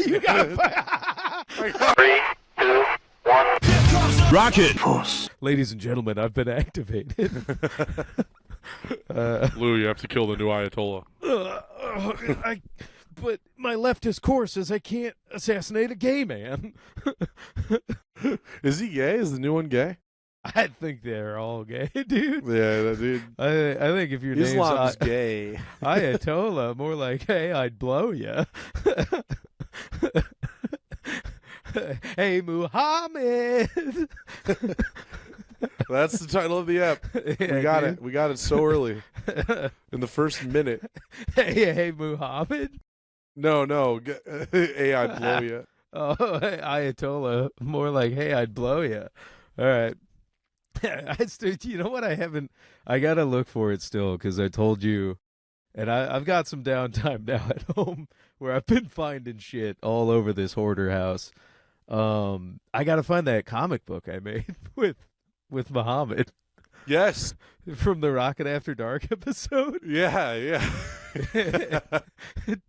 You got Three, two, one. Rocket. Ladies and gentlemen, I've been activated. Lou, you have to kill the new Ayatollah. But my leftist course says I can't assassinate a gay man. Is he gay? Is the new one gay? I think they're all gay, dude. Yeah, that dude. I think if your Islam's name's gay. Ayatollah, more like, hey, I'd blow you. Hey, Muhammad. That's the title of the app. Yeah, We got dude. it. We got it so early. In the first minute. Hey, Muhammad. No. Hey, I'd blow you. Oh, hey, Ayatollah, more like, hey, I'd blow you. All right. You know what? I got to look for it still because I told you, and I've got some downtime now at home where I've been finding shit all over this hoarder house. I got to find that comic book I made with Muhammad. Yes. From the Rocket After Dark episode. Yeah.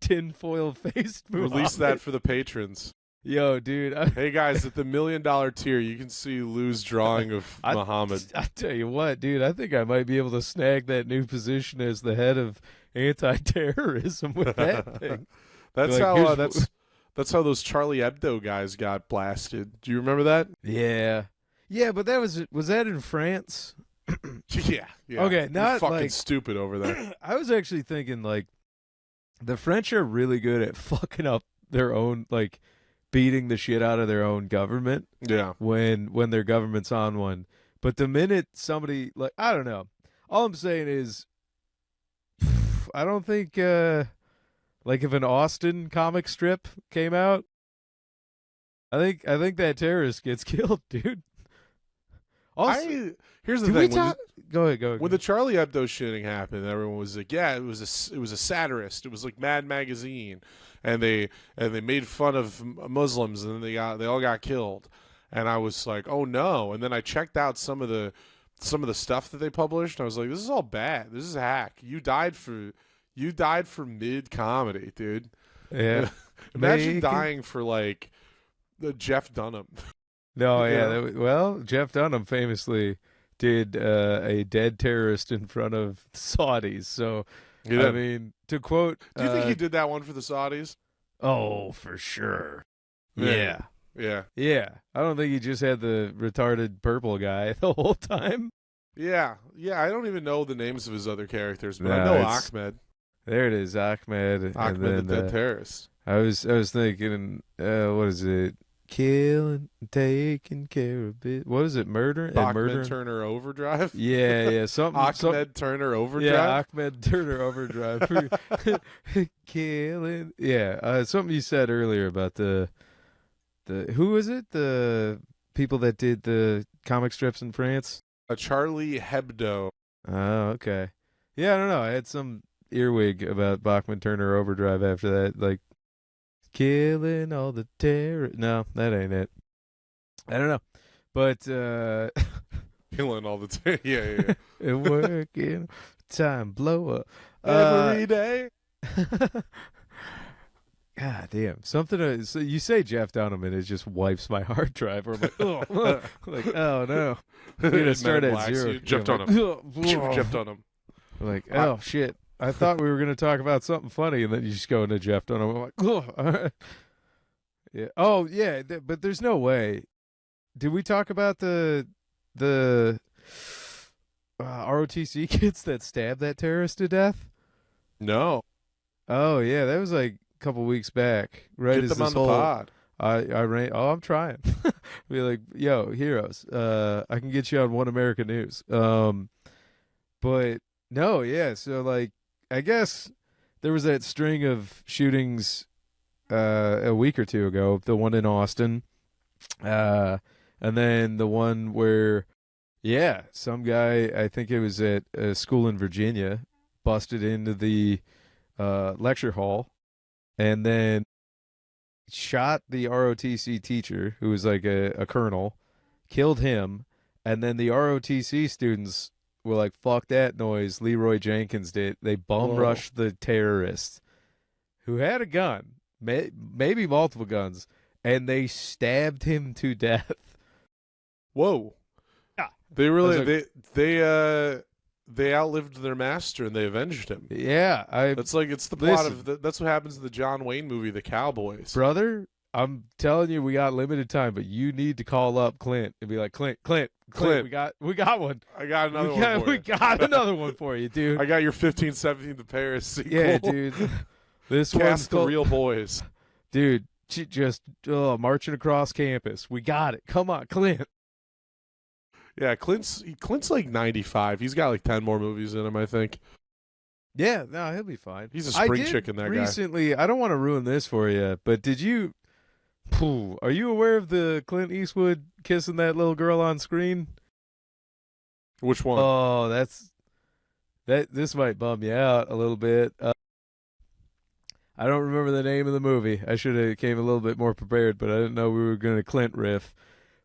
Tinfoil faced Muhammad. Release that for the patrons. Yo, dude. Hey, guys, at the $1 million tier, you can see Lou's drawing of Muhammad. I tell you what, dude, I think I might be able to snag that new position as the head of anti-terrorism with that thing. That's Like, that's how those Charlie Hebdo guys got blasted. Do you remember that? Yeah, but was that in France? Yeah. Okay, They're not fucking like stupid over there. I was actually thinking like the French are really good at fucking up their own, like beating the shit out of their own government. Yeah. When their government's on one. But the minute somebody, like, I don't know. All I'm saying is I don't think like if an Austin comic strip came out, I think that terrorist gets killed, dude. Also, here's the thing. Go ahead. When the Charlie Hebdo shooting happened, everyone was like, "Yeah, it was a satirist. It was like Mad Magazine, and they made fun of Muslims, and then they all got killed." And I was like, "Oh no!" And then I checked out some of the stuff that they published, and I was like, "This is all bad. This is hack. You died for mid comedy, dude. Yeah, Imagine dying for like the Jeff Dunham." No, Yeah. well, Jeff Dunham famously did a dead terrorist in front of Saudis. So, Yeah. I mean, to quote... Do you think he did that one for the Saudis? Oh, for sure. Yeah. Yeah. I don't think he just had the retarded purple guy the whole time. Yeah. I don't even know the names of his other characters, but No, I know it's- Achmed. There it is, Achmed. Achmed, and then, the dead terrorist. I was thinking, what is it? Killing, taking care of it. What is it? Murdering? Achmed Turner Overdrive? Yeah. Ahmed Turner Overdrive? Yeah, Ahmed Turner Overdrive. Killing. Yeah, something you said earlier about the who is it? The people that did the comic strips in France? A Charlie Hebdo. Oh, okay. Yeah, I don't know. I had some earwig about Bachman Turner Overdrive after that, like killing all the terror. No, that ain't it. I don't know, but Killing all the time. Yeah. and working time blow up Every day. God damn, something. So you say Jeff Dunham, and it just wipes my hard drive. Or I'm like, oh, like, oh no, we're gonna start at zero. Jeff Yeah, I'm Dunham. like, Jeff Dunham. like, oh shit. I thought we were going to talk about something funny, and then you just go into Jeff Dunham. I'm like, oh, all right. Yeah. Oh, yeah, but there's no way. Did we talk about the ROTC kids that stabbed that terrorist to death? No. Oh, yeah, that was like a couple weeks back. Right? Get as them this on the whole, pod. I ran. Oh, I'm trying. Be like, yo, heroes. I can get you on One American News. But no, yeah. So like, I guess there was that string of shootings a week or two ago. The one in Austin, and then the one where, yeah, some guy, I think it was at a school in Virginia, busted into the lecture hall, and then shot the ROTC teacher, who was like a colonel, killed him, and then the ROTC students were like, fuck that noise. Leroy Jenkins did. They bum rushed the terrorist who had a gun, maybe multiple guns, and they stabbed him to death. Whoa. Yeah. They really That's they outlived their master and they avenged him. Yeah, It's the plot of that's what happens in the John Wayne movie, The Cowboys. brother. I'm telling you, we got limited time, but you need to call up Clint and be like, Clint, we got one. I got another one for We you. got another one for you, dude. I got your 15-17 to Paris sequel. Yeah, dude. This one's Cast the called, real boys. dude. Just marching across campus. We got it. Come on, Clint. Yeah, Clint's like 95. He's got like 10 more movies in him, I think. Yeah, no, he'll be fine. He's a spring chicken, that guy. Recently, I don't want to ruin this for you, but are you aware of the Clint Eastwood kissing that little girl on screen? Which one? Oh, this might bum you out a little bit. I don't remember the name of the movie. I should have came a little bit more prepared, but I didn't know we were going to Clint riff.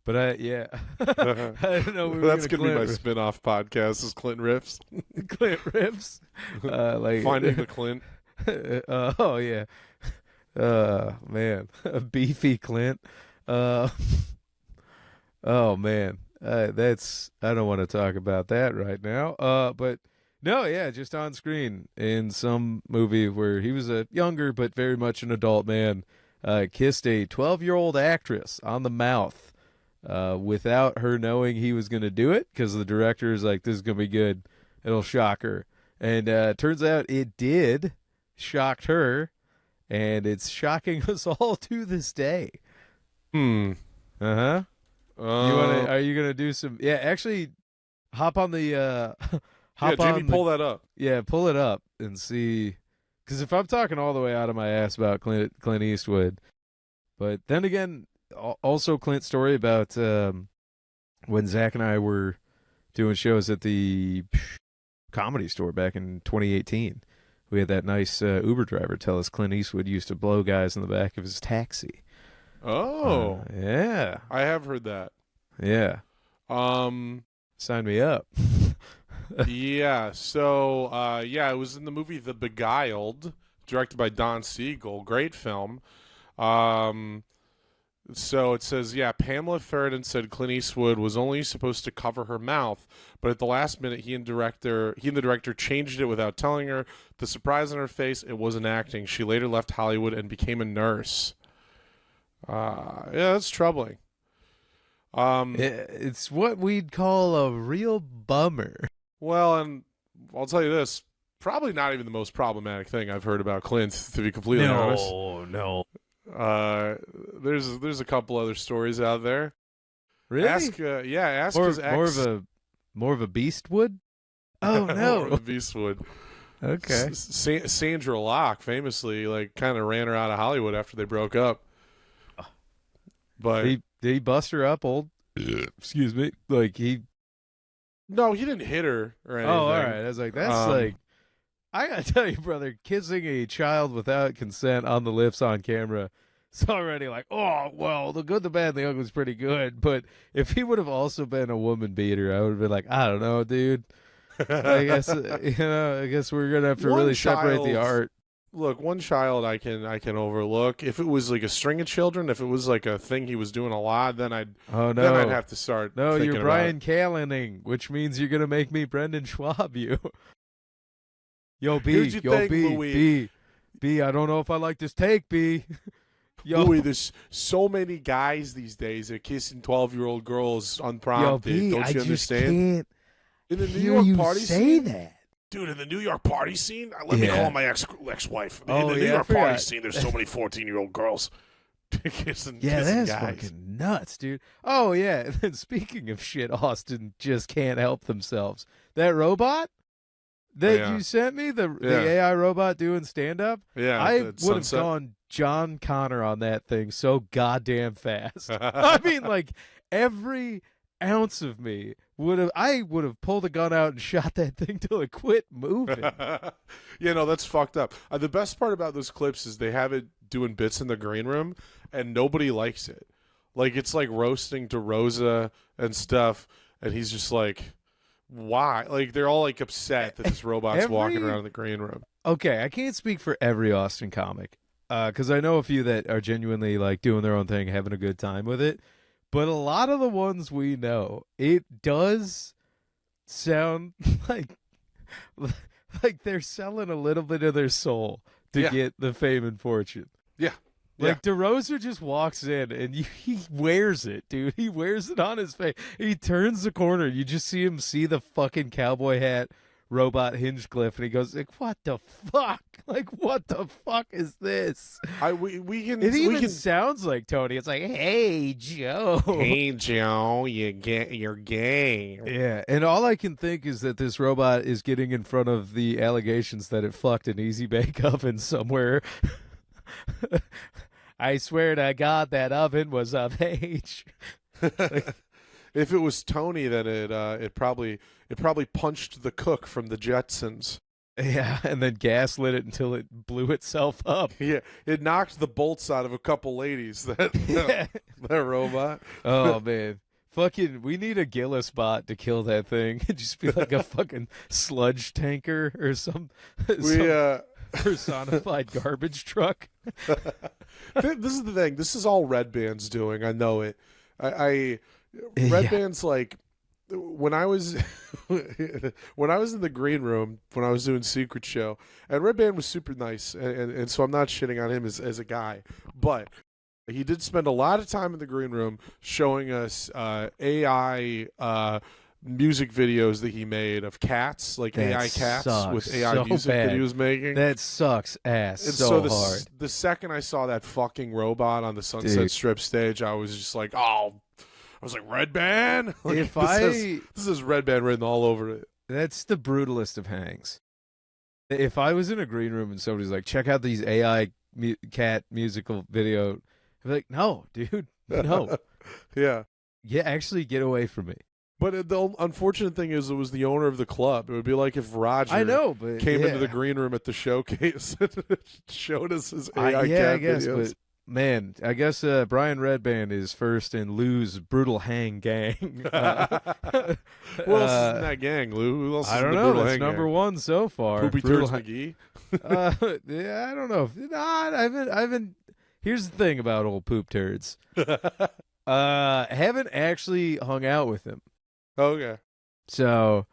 But I didn't know we were That's going gonna be my riff. spin-off podcast is Clint riffs. Clint riffs. Like Finding the Clint. oh yeah. Man, a beefy Clint. Oh man, I don't want to talk about that right now. But no, yeah, just on screen in some movie where he was a younger but very much an adult man, kissed a 12-year-old actress on the mouth, without her knowing he was going to do it, because the director is like, "This is going to be good. It'll shock her," and turns out it did, shocked her. And it's shocking us all to this day. Uh-huh. Are you gonna do some? Yeah, actually, hop on the. Pull that up. Yeah, pull it up and see. Because if I'm talking all the way out of my ass about Clint Eastwood, but then again, also Clint's story about when Zach and I were doing shows at the Comedy Store back in 2018. We had that nice Uber driver tell us Clint Eastwood used to blow guys in the back of his taxi. Oh. Yeah. I have heard that. Yeah. Sign me up. Yeah. So, it was in the movie The Beguiled, directed by Don Siegel. Great film. So it says, Pamela Ferridan said Clint Eastwood was only supposed to cover her mouth, but at the last minute, he and the director changed it without telling her. The surprise on her face, it wasn't acting. She later left Hollywood and became a nurse. That's troubling. It's what we'd call a real bummer. Well, and I'll tell you this, probably not even the most problematic thing I've heard about Clint, to be completely honest. No. There's a couple other stories out there. Really? Ask his ex. More of a Beastwood? Oh no. More of a Beastwood. Okay. Sandra Locke famously kind of ran her out of Hollywood after they broke up. But did he bust her up, old? Excuse me. No, he didn't hit her or anything. Oh, all right. I was like, that's I gotta tell you, brother, kissing a child without consent on the lips on camera, it's already like, oh, well, the good, the bad, and the ugly is pretty good. But if he would have also been a woman beater, I would have been like, I don't know, dude. I guess I guess we're gonna have to really separate the art. Look, one child I can overlook. If it was like a string of children, if it was like a thing he was doing a lot, then I'd have to start. No, thinking you're Brian Calining, which means you're gonna make me Brendan Schwab you. Yo, B, B, I don't know if I like this take, B. Yo, Louis, there's so many guys these days that are kissing 12-year-old girls unprompted. Yo, B, Don't you I just understand? can't In the New hear York you party say scene, that. dude, in the New York party scene, let me call my ex-wife. In the New York party scene, there's so many 14-year-old girls kissing that's guys. fucking nuts, dude. Oh yeah, and then speaking of shit, Austin just can't help themselves. That robot that you sent me, the AI robot doing stand-up, I would have gone John Connor on that thing so goddamn fast. I mean, like, every ounce of me would have pulled a gun out and shot that thing till it quit moving. That's fucked up. The best part about those clips is they have it doing bits in the green room, and nobody likes it. Like, it's like roasting DeRosa and stuff, and he's just like, why? Like, they're all like upset that this robot's walking around in the green room. Okay, I can't speak for every Austin comic. because I know a few that are genuinely like doing their own thing, having a good time with it. But a lot of the ones we know, it does sound like like they're selling a little bit of their soul to Yeah. get the fame and fortune. Yeah. Like DeRosa just walks in and he wears it, dude. He wears it on his face. He turns the corner. You just see him see the fucking cowboy hat robot Hinchcliffe, and he goes like, "What the fuck? Like, what the fuck is this?" We can. It even we can. sounds like Tony. It's like, "Hey, Joe." Hey Joe, you're gay. Yeah, and all I can think is that this robot is getting in front of the allegations that it fucked an Easy Bake Oven somewhere. I swear to God, that oven was of age. If it was Tony, then it probably punched the cook from the Jetsons. Yeah, and then gaslit it until it blew itself up. Yeah, it knocked the bolts out of a couple ladies. That robot. Oh man, fucking, we need a Gillis bot to kill that thing. Just be like a fucking sludge tanker or some personified garbage truck. This is the thing. This is all Red Band's doing. I know it. Red Band's like, when I was in the green room when I was doing Secret Show, and Red Band was super nice, and so I'm not shitting on him as a guy, but he did spend a lot of time in the green room showing us AI music videos that he made of cats, like That AI cats sucks with AI so music bad. that he was making. That sucks ass And so the, hard. The second I saw that fucking robot on the Sunset Dude. Strip stage, I was just like, oh, I was like, Red Band? Like, this is Red Band written all over it. That's the brutalest of hangs. If I was in a green room and somebody's like, check out these AI cat musical video, I'd be like, no, dude, no. Yeah. Yeah, actually get away from me. But the unfortunate thing is it was the owner of the club. It would be like if Roger but came yeah. into the green room at the showcase and showed us his AI yeah, cat I guess, videos. but man, I guess Brian Redband is first in Lou's Brutal Hang Gang. Who else is in that gang, Lou? Who else is I in don't the know. Brutal That's Hang number gang? one so far. Poopy Brutal Turds McGee? Yeah, I don't know. I haven't. Here's the thing about old poop turds. Haven't actually hung out with him. Okay. So,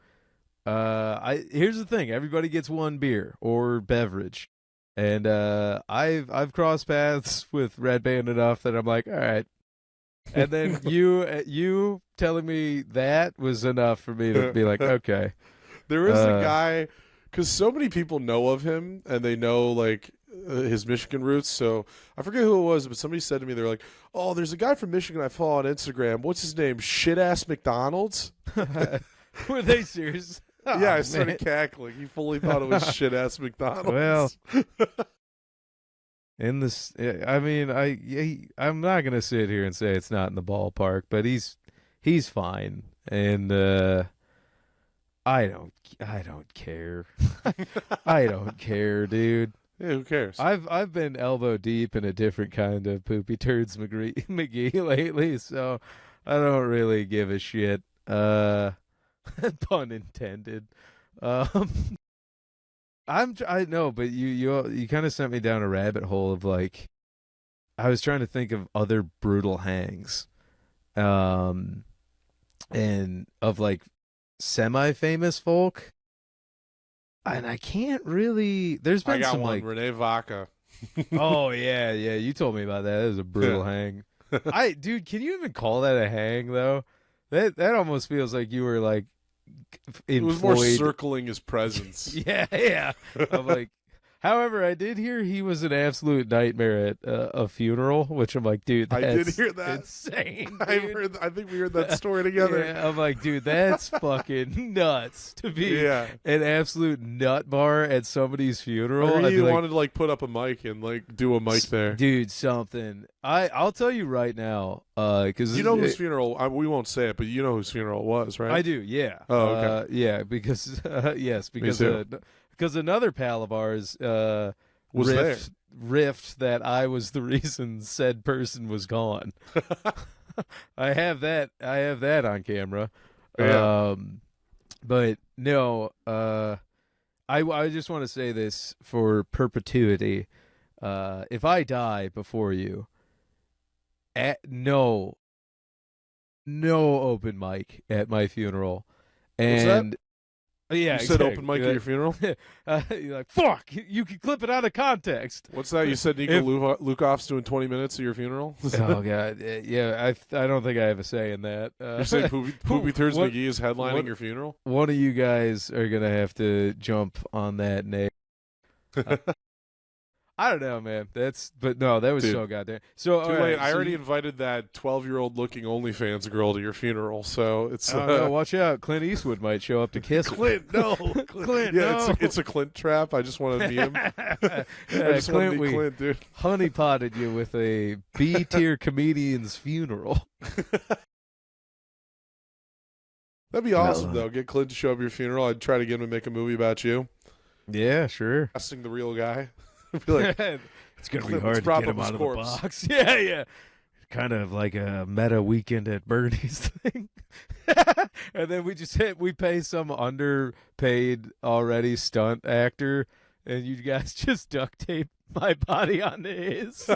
here's the thing: everybody gets one beer or beverage, and I've crossed paths with Red Band enough that I'm like, all right. And then you telling me that was enough for me to be like, okay. There is a guy, because so many people know of him and they know like his Michigan roots. So I forget who it was, but somebody said to me, they're like, "Oh, there's a guy from Michigan I follow on Instagram. What's his name? Shit ass McDonald's." Were they serious? Oh, Yeah, I started man. cackling. He fully thought it was shit ass McDonald's. Well, in this, I mean, I'm not gonna sit here and say it's not in the ballpark, but he's fine, and I don't care. I don't care, dude. Yeah, who cares? I've been elbow deep in a different kind of poopy turds McGee lately, so I don't really give a shit. Pun intended. I know, but you kind of sent me down a rabbit hole of like, I was trying to think of other brutal hangs, and of like semi-famous folk, and I can't really. There's been I got some one. like, Renee Vaca. oh yeah, you told me about that. That was a brutal hang. Dude, can you even call that a hang though? That almost feels like you were like It was more employed. circling his presence. Yeah. I'm like, however, I did hear he was an absolute nightmare at a funeral, which I'm like, dude, that's I did hear that. insane. I think we heard that story together. Yeah, I'm like, dude, that's fucking nuts to be Yeah. an absolute nut bar at somebody's funeral. Or I'd he be like, wanted to like put up a mic and like do a mic there. dude, something. I'll tell you right now, because You know whose funeral? We won't say it, but you know whose funeral it was, right? I do, yeah. Oh, okay. Yeah, because yes, because too. another pal of ours Was there. riffed that I was the reason said person was gone. I have that on camera. Yeah. But no, I just want to say this for perpetuity. if I die before you, no open mic at my funeral. What's that? And yeah, You said exactly. open mic at your funeral? You're like, fuck, you can clip it out of context. What's that? You said Nico Lukoff's doing 20 minutes at your funeral? Oh god, yeah. I don't think I have a say in that. You're saying Poopy Thurs McGee is headlining your funeral? One of you guys are gonna have to jump on that, Nick. I don't know, man. But no, that was so goddamn. So Too all late. right, I so already invited that 12-year-old looking OnlyFans girl to your funeral, so it's. Oh, no, watch out! Clint Eastwood might show up to kiss her. Clint, no, Clint, yeah, no. it's a Clint trap. I just want to meet him. I just want to meet Clint, dude. Honeypotted you with a B-tier comedian's funeral. That'd be awesome, though. Get Clint to show up at your funeral. I'd try to get him to make a movie about you. Yeah, sure. Casting the real guy. Be like, it's gonna be Clint, hard let's to prop get up him his out of corpse. the box. Yeah. Kind of like a meta Weekend at Bernie's thing. And then we pay some underpaid already stunt actor, and you guys just duct tape my body onto his.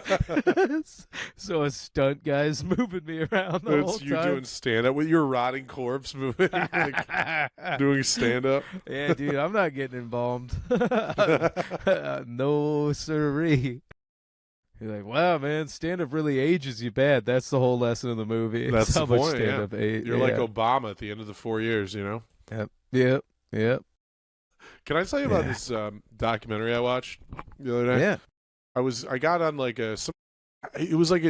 So a stunt guy's moving me around the whole it's you time. doing stand-up with your rotting corpse moving, like, doing stand-up. Yeah, dude, I'm not getting embalmed. No siree. You're like, wow, man, stand-up really ages you bad. That's the whole lesson of the movie. That's how the much point, stand-up You're like Obama at the end of the 4 years, you know? Yep. Can I tell you about this documentary I watched the other day? Yeah. I got on like it was like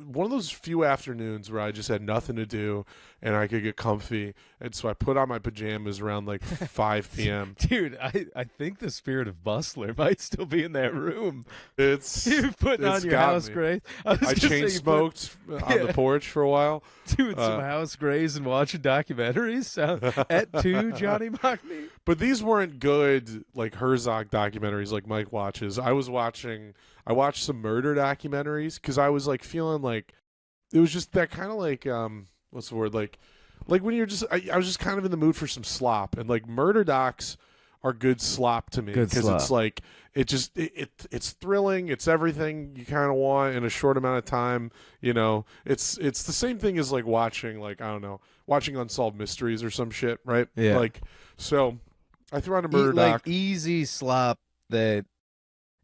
one of those few afternoons where I just had nothing to do and I could get comfy, and so I put on my pajamas around like 5 p.m. Dude, I think the spirit of Bustler might still be in that room. You're putting on your house grays. I chain smoked on the porch for a while. Doing some house grays and watching documentaries at 2, Johnny Mockney. But these weren't good like Herzog documentaries like Mike watches. I watched some murder documentaries because I was like feeling like it was just that kind of like what's the word, like when you're just I was just kind of in the mood for some slop, and like murder docs are good slop to me because it's like it's thrilling, it's everything you kind of want in a short amount of time, you know. It's the same thing as like watching like, I don't know, watching Unsolved Mysteries or some shit, right? Yeah. Like, so I threw on a murder doc. Like easy slop that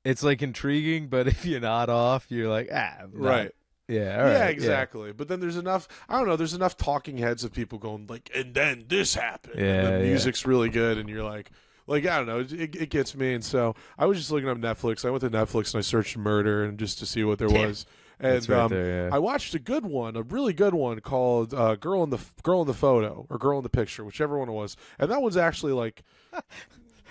it's like intriguing, but if you're not off, you're like, right. Yeah, all right, yeah, exactly. But then there's enough, I don't know, there's enough talking heads of people going like, and then this happened. Yeah, and the music's really good, and you're like, I don't know, it gets me. And so I was just looking up Netflix. I went to Netflix and I searched murder and just to see what there was. And right there, I watched a good one, a really good one called Girl in the Photo, or Girl in the Picture, whichever one it was. And that one's actually like,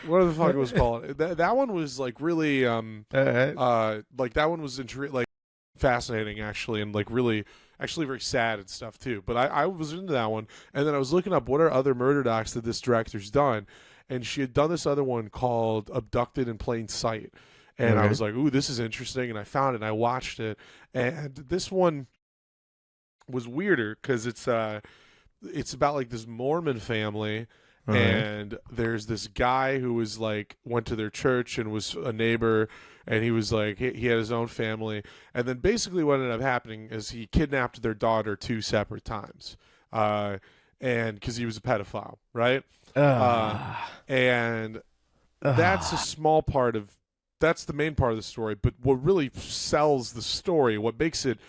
what the fuck it was called? That one was like really like that one was like fascinating actually, and like really actually very sad and stuff too. But I was into that one, and then I was looking up what are other murder docs that this director's done, and she had done this other one called Abducted in Plain Sight. And I was like, ooh, this is interesting. And I found it and I watched it. And this one was weirder because it's about like this Mormon family. And there's this guy who was like, went to their church and was a neighbor. And he was like, he had his own family. And then basically what ended up happening is he kidnapped their daughter 2 separate times. And because he was a pedophile, right? And that's a small part of, that's the main part of the story. But what really sells the story, what makes it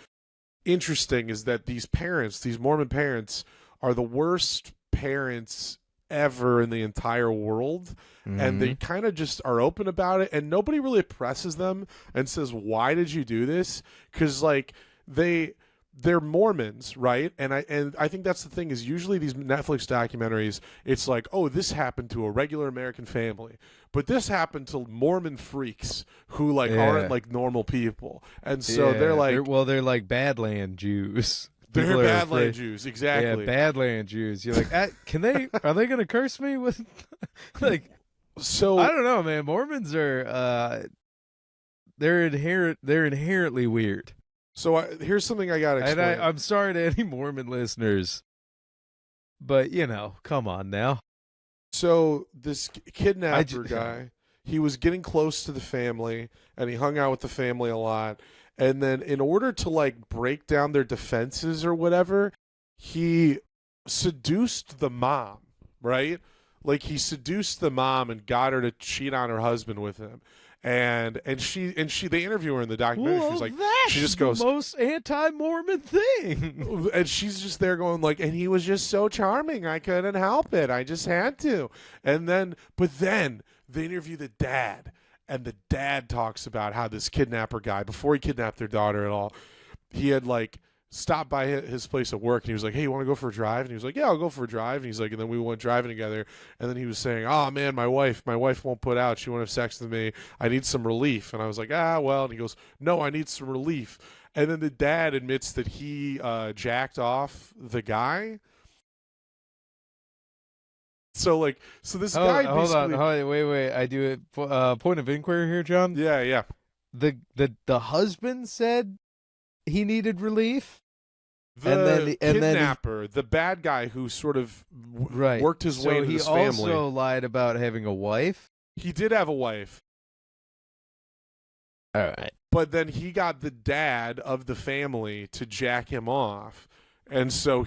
interesting, is that these parents, these Mormon parents, are the worst parents ever in the entire world. And they kind of just are open about it, and nobody really presses them and says, why did you do this? Because like they're Mormons, right? And I think that's the thing, is usually these Netflix documentaries, it's like, oh, this happened to a regular American family, but this happened to Mormon freaks who like aren't like normal people, and so they're like Badland Jews. They're Badland Jews, exactly. Yeah, Badland Jews. You're like, are they gonna curse me with like? So I don't know, man. Mormons are they're inherently weird. So here's something I gotta explain. And I'm sorry to any Mormon listeners, but you know, come on now. So this kidnapper guy, he was getting close to the family, and he hung out with the family a lot. And then in order to like break down their defenses or whatever, he seduced the mom, right? Like he seduced the mom and got her to cheat on her husband with him. And she they interview her in the documentary. Well, She's like, that's she just goes, the most anti-Mormon thing. and she's just there going like, and he was just so charming, I couldn't help it, I just had to. But then they interview the dad, and the dad talks about how this kidnapper guy, before he kidnapped their daughter at all, he had like stopped by his place at work, and he was like, hey, you want to go for a drive? And he was like, yeah, I'll go for a drive. And he's like, and then we went driving together, and then he was saying, oh man, my wife won't put out, she won't have sex with me, I need some relief. And I was like, well, and he goes, no, I need some relief. And then the dad admits that he jacked off the guy. So this guy basically, hold on, wait, I do it. Point of inquiry here, John. yeah, The husband said he needed relief. The kidnapper, the bad guy who sort of worked his way into this family. So he also lied about having a wife? He did have a wife. All right. But then he got the dad of the family to jack him off. And so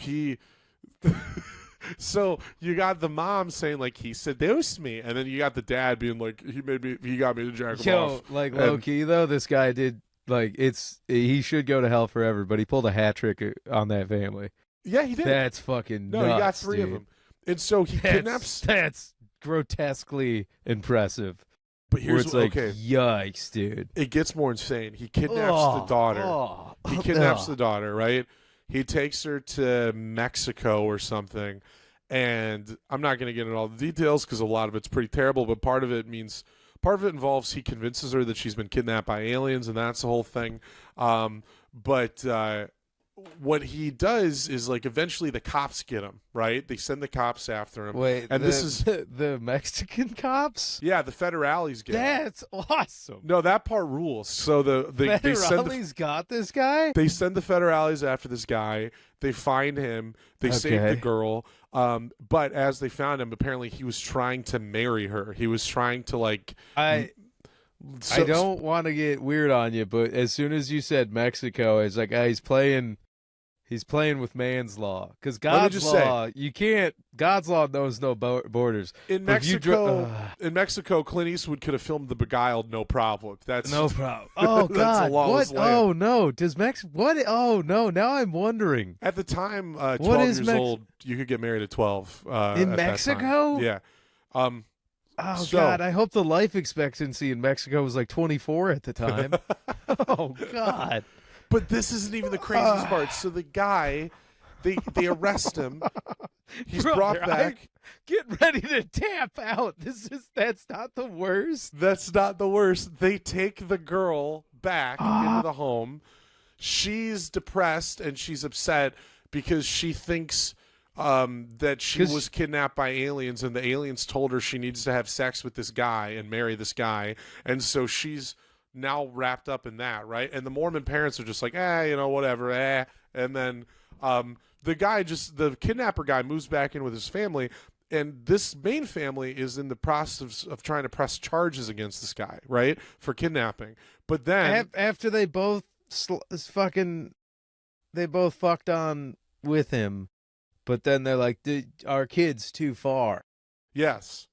so you got the mom saying like, he seduced me, and then you got the dad being like, he got me to jack him off. Like low key though, this guy did. Like he should go to hell forever, but he pulled a hat trick on that family. Yeah, he did. That's fucking nuts, he got three of them, and so he kidnaps. That's grotesquely impressive. But here's okay. Yikes, dude! It gets more insane. He kidnaps the daughter. He kidnaps the daughter, right? He takes her to Mexico or something, and I'm not going to get into all the details because a lot of it's pretty terrible. But part of it involves he convinces her that she's been kidnapped by aliens, and that's the whole thing. But what he does is like eventually the cops get him, right? They send the cops after him. Wait, and this is the Mexican cops? Yeah, the federales get him. That's awesome. No, that part rules. So federales got this guy? They send the federales after this guy. They find him. They save the girl. But as they found him, apparently he was trying to marry her. He was trying to like. I don't want to get weird on you, but as soon as you said Mexico, it's like he's playing with man's law, because God's law, you can't. God's law knows no borders. In Mexico, Clint Eastwood could have filmed The Beguiled, no problem. That's no problem. Oh God, what? Land. Oh no, does what? Oh no, now I'm wondering. At the time, 12 years old, you could get married at 12. In Mexico? Yeah. God, I hope the life expectancy in Mexico was like 24 at the time. Oh God. But this isn't even the craziest part. So the guy, they arrest him. He's brought back. Get ready to tap out. That's not the worst. That's not the worst. They take the girl back into the home. She's depressed and she's upset because she thinks that she was kidnapped by aliens, and the aliens told her she needs to have sex with this guy and marry this guy, and so she's now wrapped up in that, right? And the Mormon parents are just like, whatever, and then the kidnapper guy moves back in with his family, and this main family is in the process of trying to press charges against this guy, right, for kidnapping. But then after they both fucked on with him, but then they're like, our kid's too far. Yes.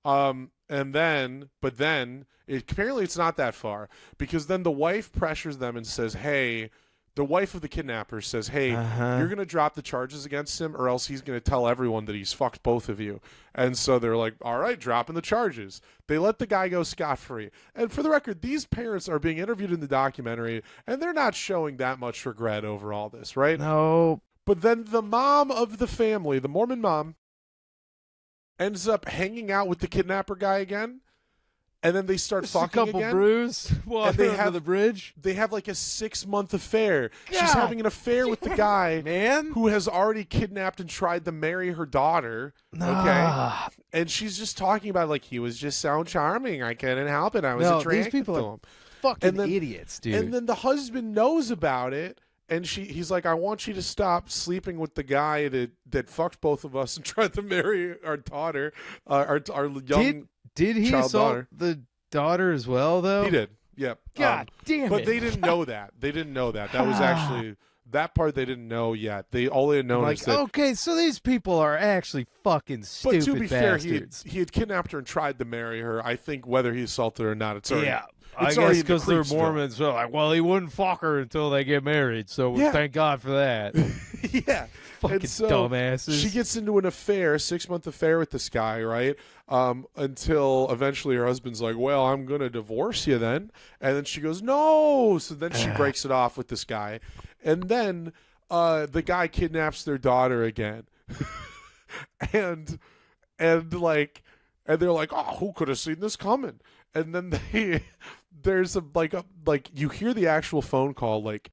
Apparently it's not that far, because then the wife pressures them and says, hey, the wife of the kidnapper says, hey, you're going to drop the charges against him, or else he's going to tell everyone that he's fucked both of you. And so they're like, all right, dropping the charges. They let the guy go scot-free. And for the record, these parents are being interviewed in the documentary, and they're not showing that much regret over all this, right? No. But then the mom of the family, the Mormon mom, ends up hanging out with the kidnapper guy again, and then they start fucking again. A couple brews, and they have the bridge. They have like a 6-month affair. God. She's having an affair with the guy who has already kidnapped and tried to marry her daughter. Okay, and she's just talking about like, he was just so charming, I couldn't help it. I was attracted these people to are him. Fucking idiots, dude. And then the husband knows about it. And he's like, I want you to stop sleeping with the guy that fucked both of us and tried to marry our daughter, our young Did he child assault daughter. daughter as well, though? He did. Yep. God damn it. But they didn't know that. They didn't know that. That was actually that part they didn't know yet. All they had known is that. Okay, so these people are actually fucking stupid But to be bastards. fair, he had kidnapped her and tried to marry her. I think whether he assaulted her or not, it's already. Yeah. It's I already guess in the because they're Creepsville. Mormons, so like, well, he wouldn't fuck her until they get married, so Yeah. thank God for that. Yeah. Fucking And so dumbasses. She gets into an affair, 6-month affair with this guy, right? Until eventually her husband's like, well, I'm going to divorce you then. And then she goes, no. So then she breaks it off with this guy. And then the guy kidnaps their daughter again. and they're like, oh, who could have seen this coming? And then there's you hear the actual phone call, like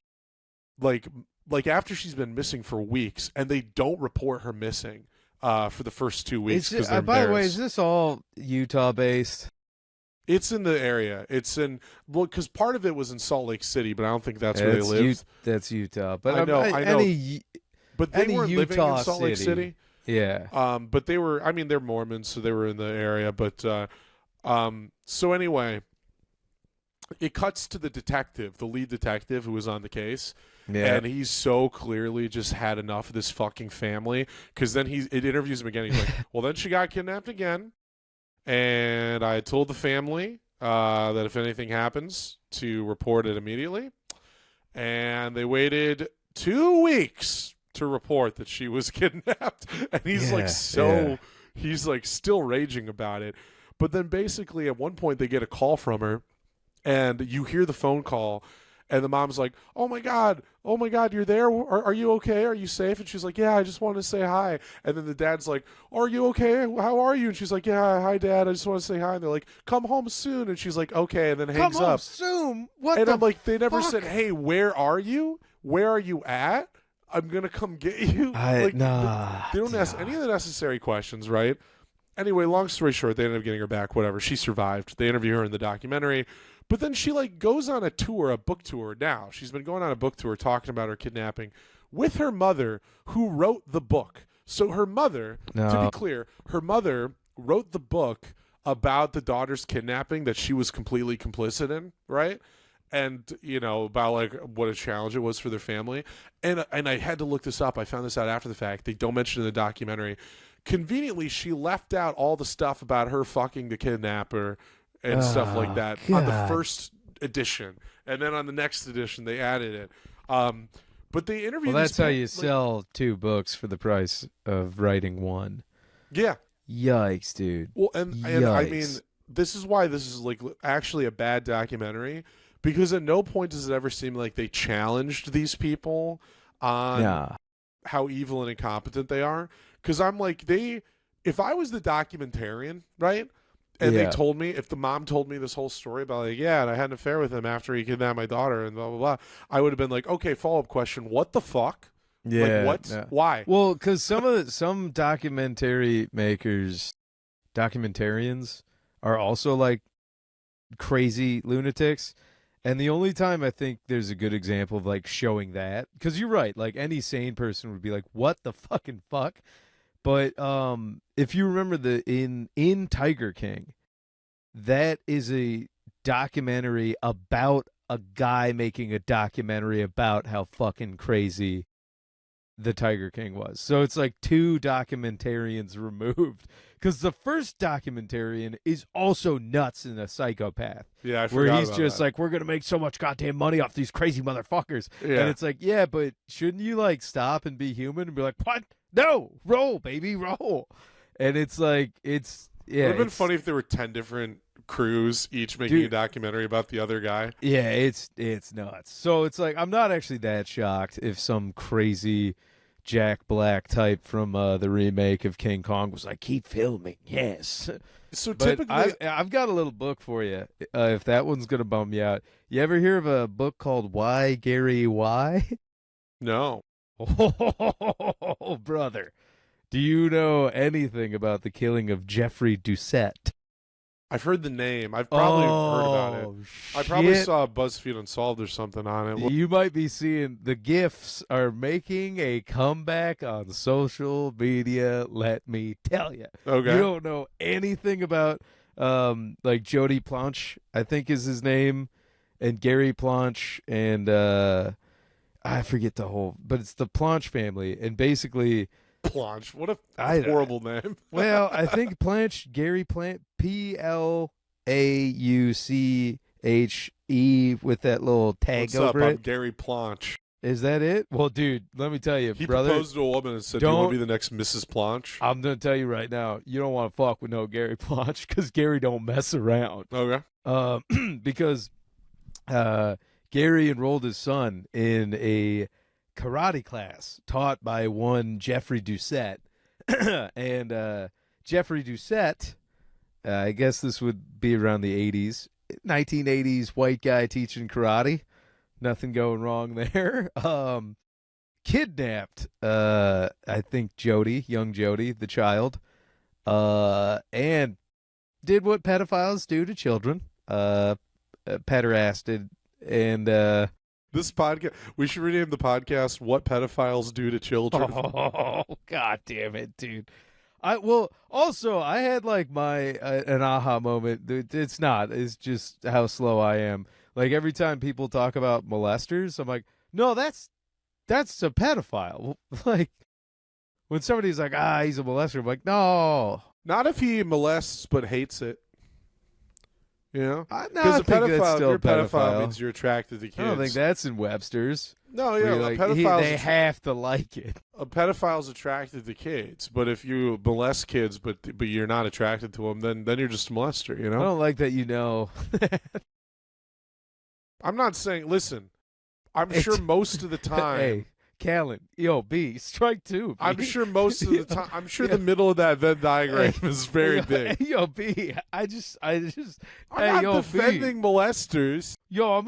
after she's been missing for weeks, and they don't report her missing for the first 2 weeks because they're by the way, is embarrassed. this all Utah based? It's in the area. It's in because part of it was in Salt Lake City, but I don't think that's where they live. That's Utah. But I know. But they any weren't living Utah in Salt Lake city. City. Yeah. But they were. I mean, they're Mormons, so they were in the area. But so anyway, it cuts to the lead detective who was on the case. Yeah. And he's so clearly just had enough of this fucking family, because then it interviews him again. He's like, well, then she got kidnapped again, and I told the family that if anything happens to report it immediately, and they waited 2 weeks to report that she was kidnapped. And he's he's like still raging about it. But then basically at one point they get a call from her, and you hear the phone call, and the mom's like, oh my God, you're there? Are you okay? Are you safe? And she's like, yeah, I just wanted to say hi. And then the dad's like, are you okay? How are you? And she's like, yeah, hi, Dad. I just want to say hi. And they're like, come home soon. And she's like, okay. And then hangs Come home up. soon. What And the I'm like, they never fuck? said, hey, where are you? Where are you at? I'm going to come get you. They don't ask any of the necessary questions, right? Anyway, long story short, they ended up getting her back, whatever. She survived. They interview her in the documentary. But then she goes on a book tour now. She's been going on a book tour talking about her kidnapping with her mother, who wrote the book. So her mother, to be clear, her mother wrote the book about the daughter's kidnapping that she was completely complicit in, right? And, about what a challenge it was for their family. And I had to look this up. I found this out after the fact. They don't mention it in the documentary. Conveniently, she left out all the stuff about her fucking the kidnapper and stuff like that on the first edition. And then on the next edition, they added it. But they interviewed. Well, that's how you sell 2 books for the price of writing 1. Yeah. Yikes, dude. Well, and I mean, this is why this is actually a bad documentary, because at no point does it ever seem like they challenged these people on how evil and incompetent they are. Because I'm like, if I was the documentarian, right? And they told me, if the mom told me this whole story about and I had an affair with him after he kidnapped my daughter and blah, blah, blah, I would have been like, okay, follow-up question, what the fuck? Yeah. What? Yeah. Why? Well, because some documentarians are also crazy lunatics. And the only time I think there's a good example of showing that, because you're right, any sane person would be like, what the fucking fuck? But if you remember in Tiger King, that is a documentary about a guy making a documentary about how fucking crazy the Tiger King was. So it's 2 documentarians removed, because the first documentarian is also nuts and a psychopath. Yeah, I forgot where he's about just that. we're gonna make so much goddamn money off these crazy motherfuckers. Yeah. And it's yeah, but shouldn't you stop and be human and be like, what? No, roll, baby, roll. And it's it would have been funny if there were 10 different crews each making a documentary about the other guy. Yeah, it's nuts. So it's I'm not actually that shocked if some crazy Jack Black type from the remake of King Kong was keep filming, yes. So but typically, I've got a little book for you, if that one's gonna bum you out. You ever hear of a book called Why Gary Why? No. Oh, brother. Do you know anything about the killing of Jeffrey Doucette? I've heard the name. I've probably heard about it. I probably saw BuzzFeed Unsolved or something on it. You might be seeing the GIFs are making a comeback on social media, let me tell you. Okay. You don't know anything about like Jody Planche, I think is his name, and Gary Planche, and I forget the whole, but it's the Planche family, and basically Planche. What a horrible name. Well, I think Planche, Gary Planche, Plauche with that little tag What's over up? it. I'm Gary Planche. Is that it? Well, dude, let me tell you, He brother. proposed to a woman and said, "Do you want to be the next Mrs. Planche?" I'm gonna tell you right now, you don't want to fuck with no Gary Planche because Gary don't mess around. Okay. Because Gary enrolled his son in a karate class taught by one Jeffrey Doucette, and Jeffrey Doucette, I guess this would be around the 80s, 1980s, white guy teaching karate. Nothing going wrong there. Kidnapped, I think young Jody, the child, and did what pedophiles do to children. Pederasted, and this podcast, we should rename the podcast "What Pedophiles Do to Children." Oh, God damn it, dude! I had like my an aha moment. It's not. It's just how slow I am. Like every time people talk about molesters, I'm like, no, that's a pedophile. Like when somebody's like, he's a molester, I'm like, no. Not if he molests but hates it. You know? No, Because I think that's still you're a pedophile pedophile. means you're attracted to kids. I don't think that's in Webster's. No, Where yeah, you're like, they have to like it. A pedophile's attracted to kids, but if you molest kids but you're not attracted to them, then you're just a molester, you I know? don't like that you know. I'm not saying, listen, I'm sure most of the time. Hey, Callan, B, strike two. B. I'm sure most of the time. I'm sure the middle of that Venn diagram is very big. B, I'm not defending molesters. I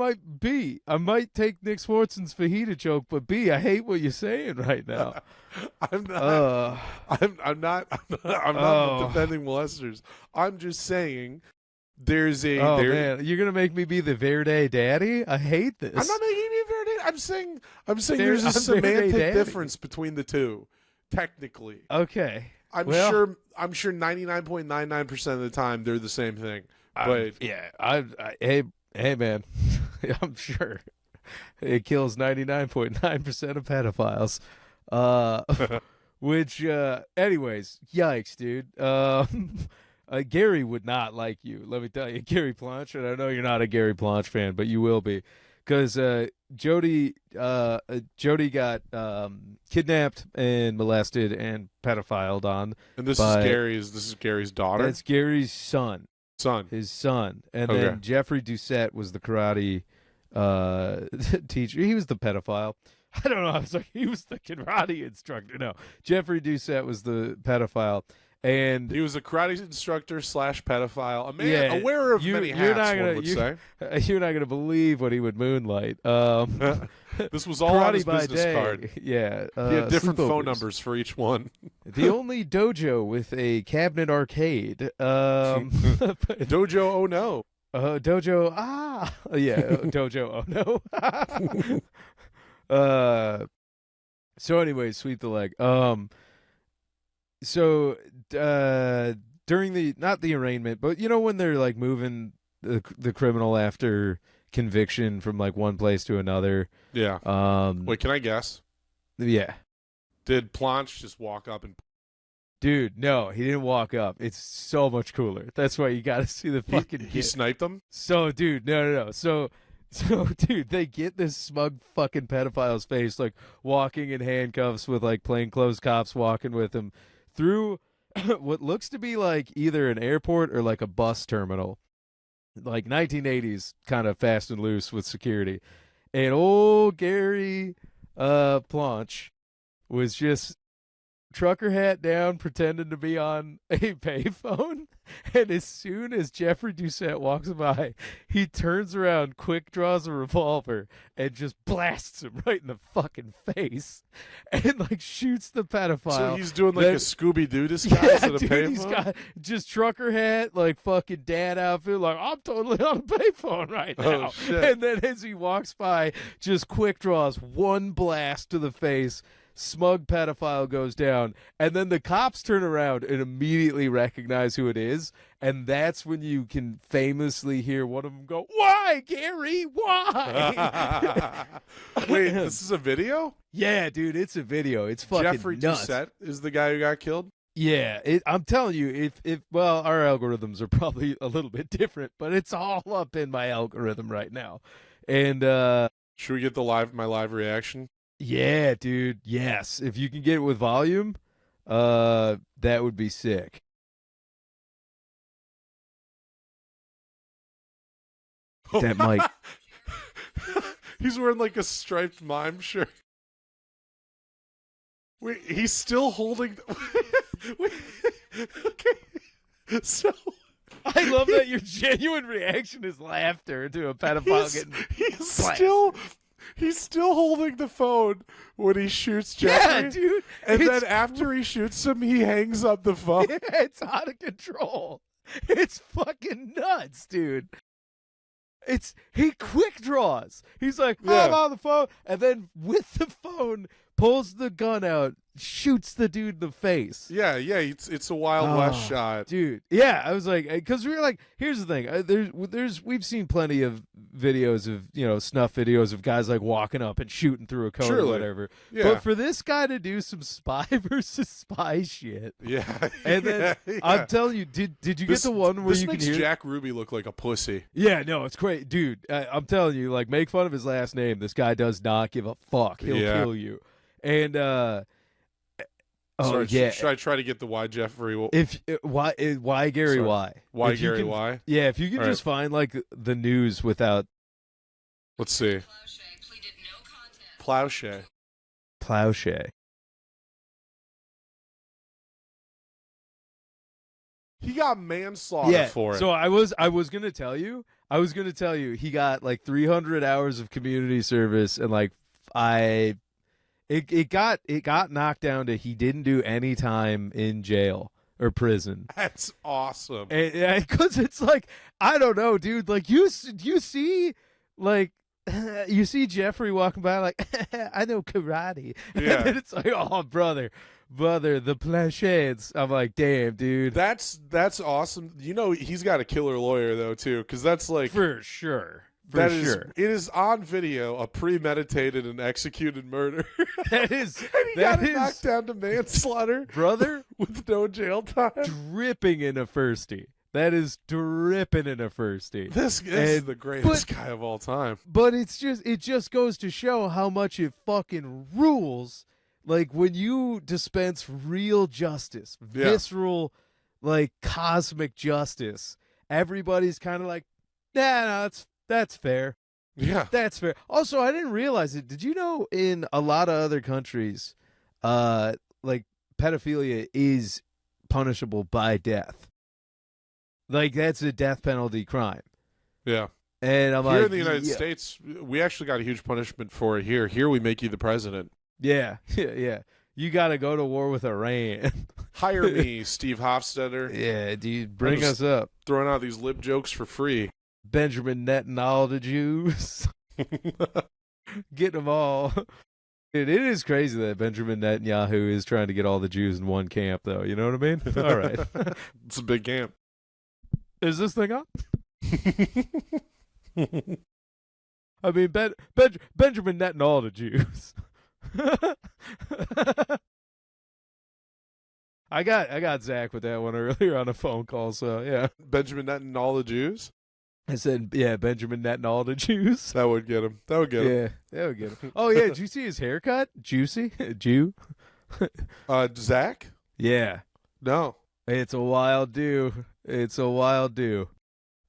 might take Nick Swartzen's fajita joke, but B, I hate what you're saying right now. I'm not defending molesters. I'm just saying there's a. Man, you're gonna make me be the Verde daddy? I hate this. I'm not making you Verde. I'm saying there's a semantic difference between the two, technically. Okay. I'm sure 99.99% of the time they're the same thing. But hey man, I'm sure it kills 99.9% of pedophiles. Which anyways, yikes, dude. Gary would not like you. Let me tell you, Gary Planche, and I know you're not a Gary Planche fan, but you will be, because Jody got kidnapped and molested and pedophiled on. And this is Gary's daughter. That's Gary's son. His son, and then Jeffrey Doucette was the karate teacher. He was the pedophile. I don't know. I was like, he was the karate instructor. No, Jeffrey Doucette was the pedophile. And he was a karate instructor / pedophile, a man aware of many hats, one would say. You're not going to believe what he would moonlight. This was all on his business card. Yeah. He had different phone numbers for each one. The only dojo with a cabinet arcade. Dojo, oh no. Dojo, yeah, dojo, oh no. So anyway, sweep the leg. So during not the arraignment, but you know when they're like moving the criminal after conviction from like one place to another. Yeah. Wait, can I guess? Yeah. Did Planche just walk up and? Dude, no, he didn't walk up. It's so much cooler. That's why you got to see the fucking. He sniped them. So, dude, no. So, dude, they get this smug fucking pedophile's face, like walking in handcuffs with like plainclothes cops walking with him through what looks to be like either an airport or like a bus terminal, like 1980s kind of fast and loose with security. And old Gary Planche was just trucker hat down, pretending to be on a payphone. And as soon as Jeffrey Doucette walks by, he turns around, quick draws a revolver, and just blasts him right in the fucking face, and like shoots the pedophile. So he's doing like a Scooby-Doo disguise at a payphone? He's got just trucker hat, like fucking dad outfit, like, I'm totally on a payphone right now. Oh, shit. And then as he walks by, just quick draws one blast to the face, smug pedophile goes down, and then the cops turn around and immediately recognize who it is, and that's when you can famously hear one of them go, "Why, Gary? Why?" Wait, this is a video? Yeah, dude, it's a video. It's fucking Jeffrey nuts. Doucette is the guy who got killed? Yeah, I'm telling you, if well, our algorithms are probably a little bit different, but it's all up in my algorithm right now. And should we get my live reaction? yeah, dude, yes. If you can get it with volume, that would be sick. That mic. He's wearing like a striped mime shirt. Wait, he's still holding. Wait, okay, so I love that your genuine reaction is laughter to a pedophile getting. He's still holding the phone when he shoots Jeffrey. Yeah, dude. And then after he shoots him, he hangs up the phone. It's out of control. It's fucking nuts, dude. He quick draws. He's like, I'm on the phone, and then with the phone pulls the gun out, shoots the dude in the face. Yeah, it's a Wild West shot, dude. Yeah, I was like, because we were like, here's the thing. We've seen plenty of videos of snuff videos of guys like walking up and shooting through a code or whatever. Yeah. But for this guy to do some spy versus spy shit, yeah, and then I'm telling you, did you get the one where you can hear? This makes Jack Ruby look like a pussy. Yeah, no, it's great, dude. I'm telling you, like, make fun of his last name. This guy does not give a fuck. He'll kill you. And Sorry, yeah. Should I try to get the why Jeffrey? Why Gary? Sorry. Why? Why if you Gary? can, why? Yeah, if you can just find like the news without. Let's see. Plowshay. He got manslaughter for it. So I was gonna tell you. He got like 300 hours of community service and like It got knocked down to he didn't do any time in jail or prison. That's awesome. Because it's like, I don't know, dude. Like you see, like you see Jeffrey walking by, like I know karate. Yeah. And then it's like, oh brother, the planchets. I'm like, damn, dude. That's awesome. He's got a killer lawyer though too, because that's like for sure. It is on video a premeditated and executed murder. That is, and he got knocked down to manslaughter, brother, with no jail time. Dripping in a firstie. That is dripping in a firstie. This is the greatest guy of all time. But it just goes to show how much it fucking rules. Like when you dispense real justice, visceral, like cosmic justice, everybody's kind of like, no, that's fair. Yeah. That's fair. Also, I didn't realize it. Did you know in a lot of other countries, like pedophilia is punishable by death? Like that's a death penalty crime. Yeah. And I'm here in the United States, we actually got a huge punishment for it here. Here we make you the president. Yeah. You got to go to war with Iran. Hire me, Steve Hofstetter. Yeah, dude. Bring us up. Throwing out these lip jokes for free. Benjamin Netanyahu the Jews. Get them all. It is crazy that Benjamin Netanyahu is trying to get all the Jews in one camp, though. You know what I mean? All right. It's a big camp. Is this thing on? I mean, Benjamin Netanyahu the Jews. I got Zach with that one earlier on a phone call, so yeah. Benjamin Netanyahu the Jews? I said, yeah, Benjamin Netanyahu the Jews. That would get him. Yeah, that would get him. Oh, yeah, did you see his haircut? Juicy? Jew? Zach? Yeah. No. It's a wild do.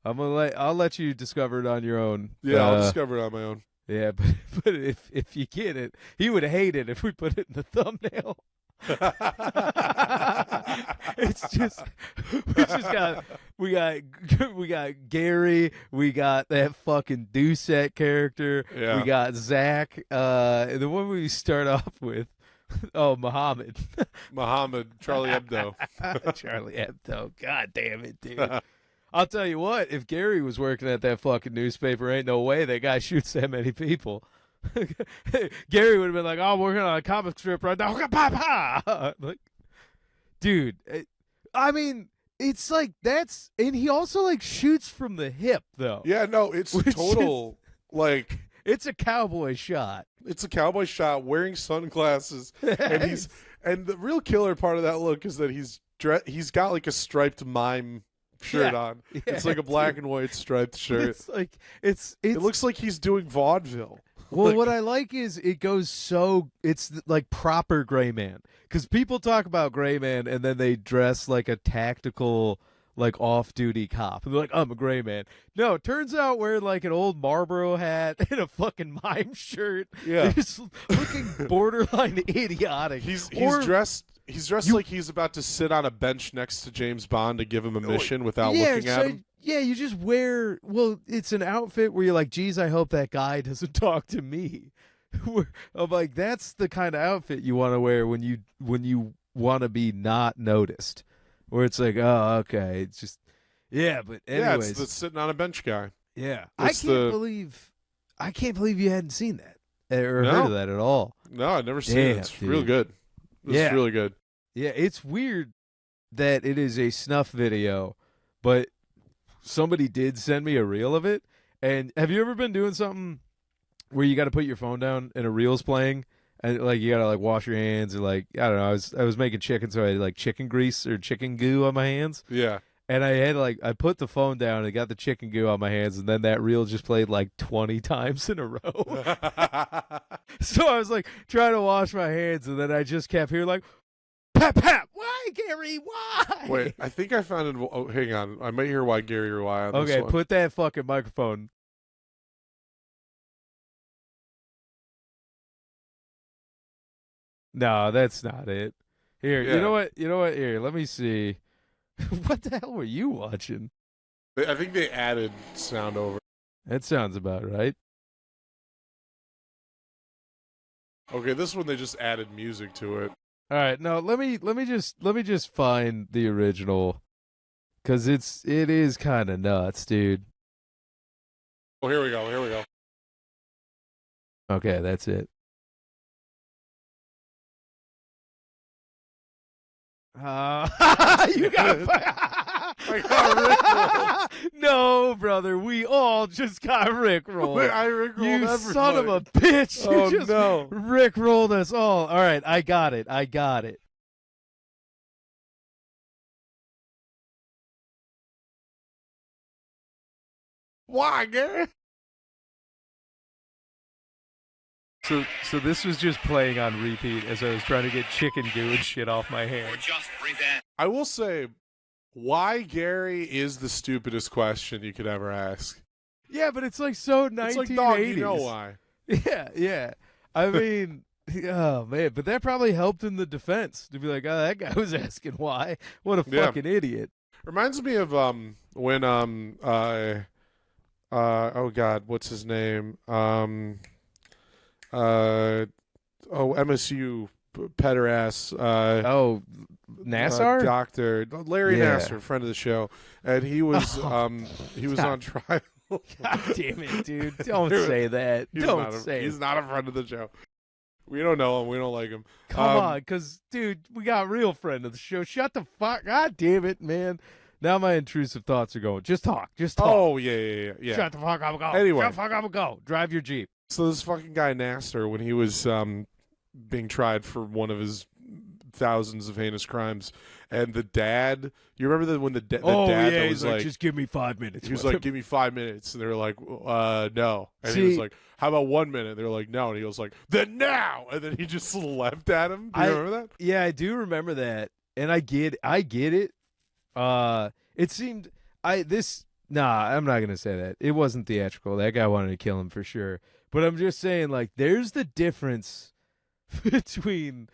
I'll let you discover it on your own. Yeah, I'll discover it on my own. Yeah, but if you get it, he would hate it if we put it in the thumbnail. It's just we got Gary, we got that fucking Doucette character, we got Zach, and the one we start off with, Muhammad, Charlie Hebdo. Charlie Hebdo. God damn it, dude. I'll tell you what, if Gary was working at that fucking newspaper, ain't no way that guy shoots that many people. Gary would have been like, "Oh, I'm working on a comic strip right now." Like, dude, I mean, it's like that's, and he also like shoots from the hip though. Yeah, no, it's total like it's a cowboy shot. It's a cowboy shot, wearing sunglasses, and the real killer part of that look is that he's got like a striped mime shirt on. Yeah, it's like a black and white striped shirt. It's like it looks like he's doing vaudeville. Well, like, what I like is it goes so it's like proper gray man, because people talk about gray man and then they dress like a tactical, like off-duty cop. And they're like, I'm a gray man. No, it turns out wearing like an old Marlboro hat and a fucking mime shirt. Yeah, just looking borderline idiotic. He's dressed like he's about to sit on a bench next to James Bond to give him a mission without looking at him. Yeah, you just wear, well, it's an outfit where you're like, geez, I hope that guy doesn't talk to me. I'm like, that's the kind of outfit you want to wear when you want to be not noticed. Where it's like, oh, okay, it's just, yeah, but anyways. Yeah, it's the sitting on a bench guy. Yeah. I can't believe you hadn't seen that or heard of that at all. No, I've never seen it. It's real good. It's really good. Yeah, it's weird that it is a snuff video, but somebody did send me a reel of it. And have you ever been doing something where you got to put your phone down and a reel's playing, and like you got to like wash your hands, or like, I don't know, I was making chicken, so I had like chicken grease or chicken goo on my hands. Yeah. And I had I put the phone down and got the chicken goo on my hands, and then that reel just played like 20 times in a row. So I was like trying to wash my hands, and then I just kept hearing like, pap, pap. Why, Gary? Why? Wait, I think I found it. Oh, hang on. I might hear why Gary or why on this Okay, one. put that fucking microphone. No, that's not it. Here, Yeah. you know what? Here, let me see. What the hell were you watching? I think they added sound over. That sounds about right. Okay, this one they just added music to it. All right, no, let me just find the original, because it is kind of nuts, dude. Oh, here we go. Okay, that's it. You got I got rickrolled. No, brother, we all just got rickrolled. Wait, I rickrolled You everybody. son of a bitch! Oh, You just no. rickrolled us all. All right, I got it. Why, Gary? So this was just playing on repeat as I was trying to get chicken goo and shit off my hands. I will say, why Gary is the stupidest question you could ever ask. Yeah, but it's like so 1980s. It's like, dog, you know why. Yeah. I mean, oh man, but that probably helped in the defense to be like, oh, that guy was asking why. What a fucking idiot. Reminds me of when oh God, what's his name? MSU pederast. Nassar? Doctor Larry Yeah. Nassar, friend of the show, and he was on trial. God damn it, dude! Don't say that. He's not a friend of the show. We don't know him. We don't like him. Come on, because dude, we got a real friend of the show. Shut the fuck. God damn it, man. Now my intrusive thoughts are going. Just talk. Oh yeah. Shut the fuck up and go. Anyway. Shut the fuck up and go. Drive your Jeep. So this fucking guy Nassar, when he was being tried for one of his thousands of heinous crimes, and the dad, you remember that when the dad that was he's like, just give me 5 minutes. he was like, give me 5 minutes, and they were like, no, and he was like, how about 1 minute? They were like, no, and he was like, then now, and then he just left at him. Do you remember that? Yeah, I do remember that, and I get it. It seemed I'm not gonna say that. It wasn't theatrical. That guy wanted to kill him for sure. But I'm just saying, like, there's the difference between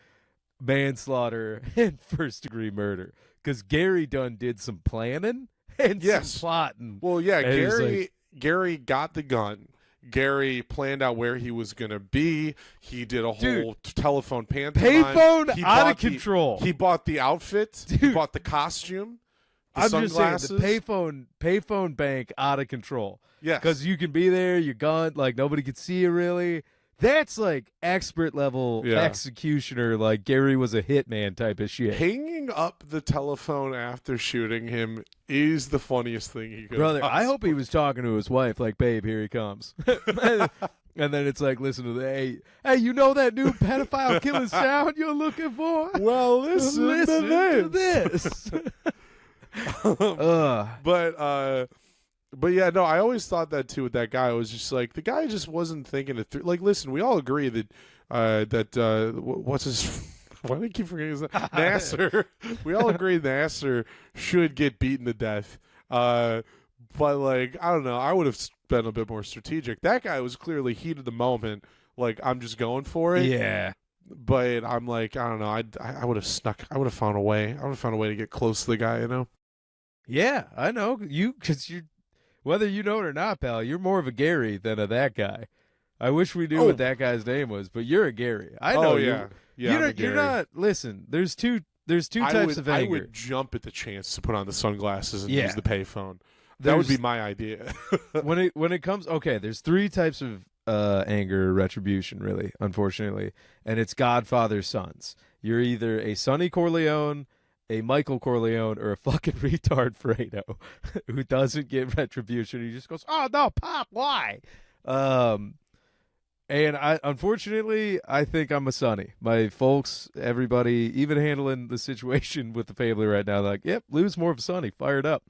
manslaughter and first-degree murder. Because Gary Dunn did some planning and some plotting. Well, yeah, and Gary got the gun. Gary planned out where he was going to be. He did a whole telephone pantomime. Payphone out of control. He bought the outfit. Dude. He bought the costume. The I'm sunglasses. just saying, the payphone bank out of control. Yes. Because you can be there, you're gone, like nobody could see you really. That's like expert level Yeah. executioner, like Gary was a hitman type of shit. Hanging up the telephone after shooting him is the funniest thing he could. Brother, I hope he was talking to his wife, like, babe, here he comes. And then it's like, listen to the, hey, you know that new pedophile killing sound you're looking for? Well, listen to this. But yeah, no, I always thought that too with that guy. I was just like, the guy just wasn't thinking it through. Like, listen, we all agree that what's his? Why do I keep forgetting his name? Nasser. We all agree Nasser should get beaten to death. But like, I don't know. I would have been a bit more strategic. That guy was clearly heat of the moment. Like, I'm just going for it. Yeah. But I'm like, I don't know. I would have snuck. I would have found a way. I would have found a way to get close to the guy. You know. Yeah, I know because you. Whether you know it or not, pal, you're more of a Gary than a that guy. I wish we knew what that guy's name was, but you're a Gary. I know. Yeah. You're not. Listen, there's two types of anger. I would jump at the chance to put on the sunglasses and Yeah. use the payphone. That would be my idea. when it comes, okay, there's three types of anger or retribution, really, unfortunately, and it's Godfather sons. You're either a Sonny Corleone, a Michael Corleone, or a fucking retard Fredo who doesn't get retribution. He just goes, "Oh no, Pop, why?" And unfortunately, I think I'm a Sonny. My folks, everybody, even handling the situation with the family right now, they're like, "Yep, Lou's more of a Sonny, fired up."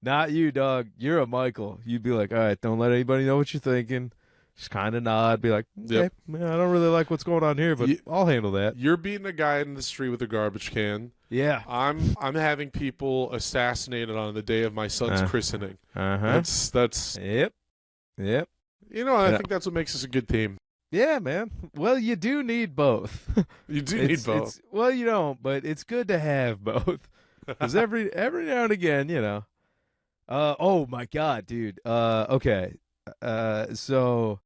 Not you, dog. You're a Michael. You'd be like, "All right, don't let anybody know what you're thinking." Just kind of nod, be like, "Okay, Yep. man, I don't really like what's going on here, but I'll handle that." You're beating a guy in the street with a garbage can. Yeah. I'm having people assassinated on the day of my son's christening. That's Yep. you know, I think that's what makes us a good team. Yeah, man. Well, you do need both. You do need both. Well, you don't, but it's good to have both. Because every now and again, you know. Oh my God, dude. Okay. So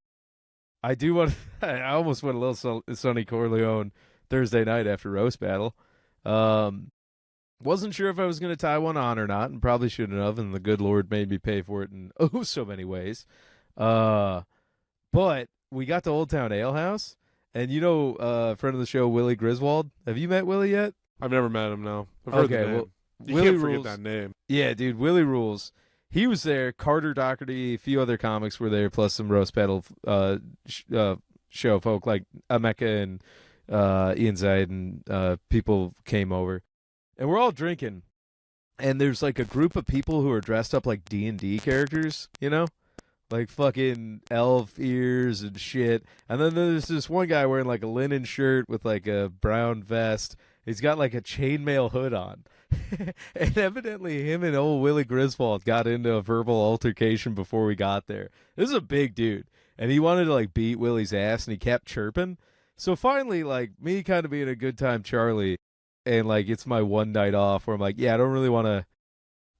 I do want. I almost went a little Sonny Corleone Thursday night after roast battle. Wasn't sure if I was going to tie one on or not, and probably shouldn't have. And the good Lord made me pay for it in so many ways. But we got to Old Town Ale House, and you know, friend of the show Willie Griswold. Have you met Willie yet? I've never met him. No. I've heard the name. Well, you Willie can't forget rules. that name. Yeah, dude, Willie rules. He was there. Carter Doherty, a few other comics were there, plus some roast battle show folk like Emeka and Ian Zaid and people came over. And we're all drinking. And there's like a group of people who are dressed up like D&D characters, you know? Like fucking elf ears and shit. And then there's this one guy wearing like a linen shirt with like a brown vest. He's got like a chainmail hood on. And evidently him and old Willie Griswold got into a verbal altercation before we got there. This is a big dude. And he wanted to like beat Willie's ass and he kept chirping. So finally, like me kind of being a good time Charlie, and like it's my one night off where I'm like, yeah, I don't really want to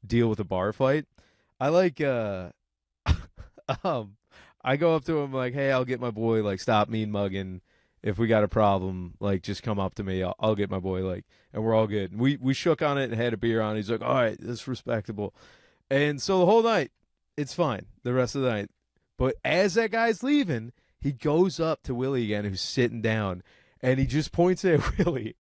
deal with a bar fight. I like I go up to him like, hey, I'll get my boy, like, stop mean mugging. If we got a problem, like, just come up to me. I'll get my boy, like, and we're all good. And we shook on it and had a beer on it. He's like, all right, that's respectable. And so the whole night, it's fine, the rest of the night. But as that guy's leaving, he goes up to Willie again, who's sitting down, and he just points at Willie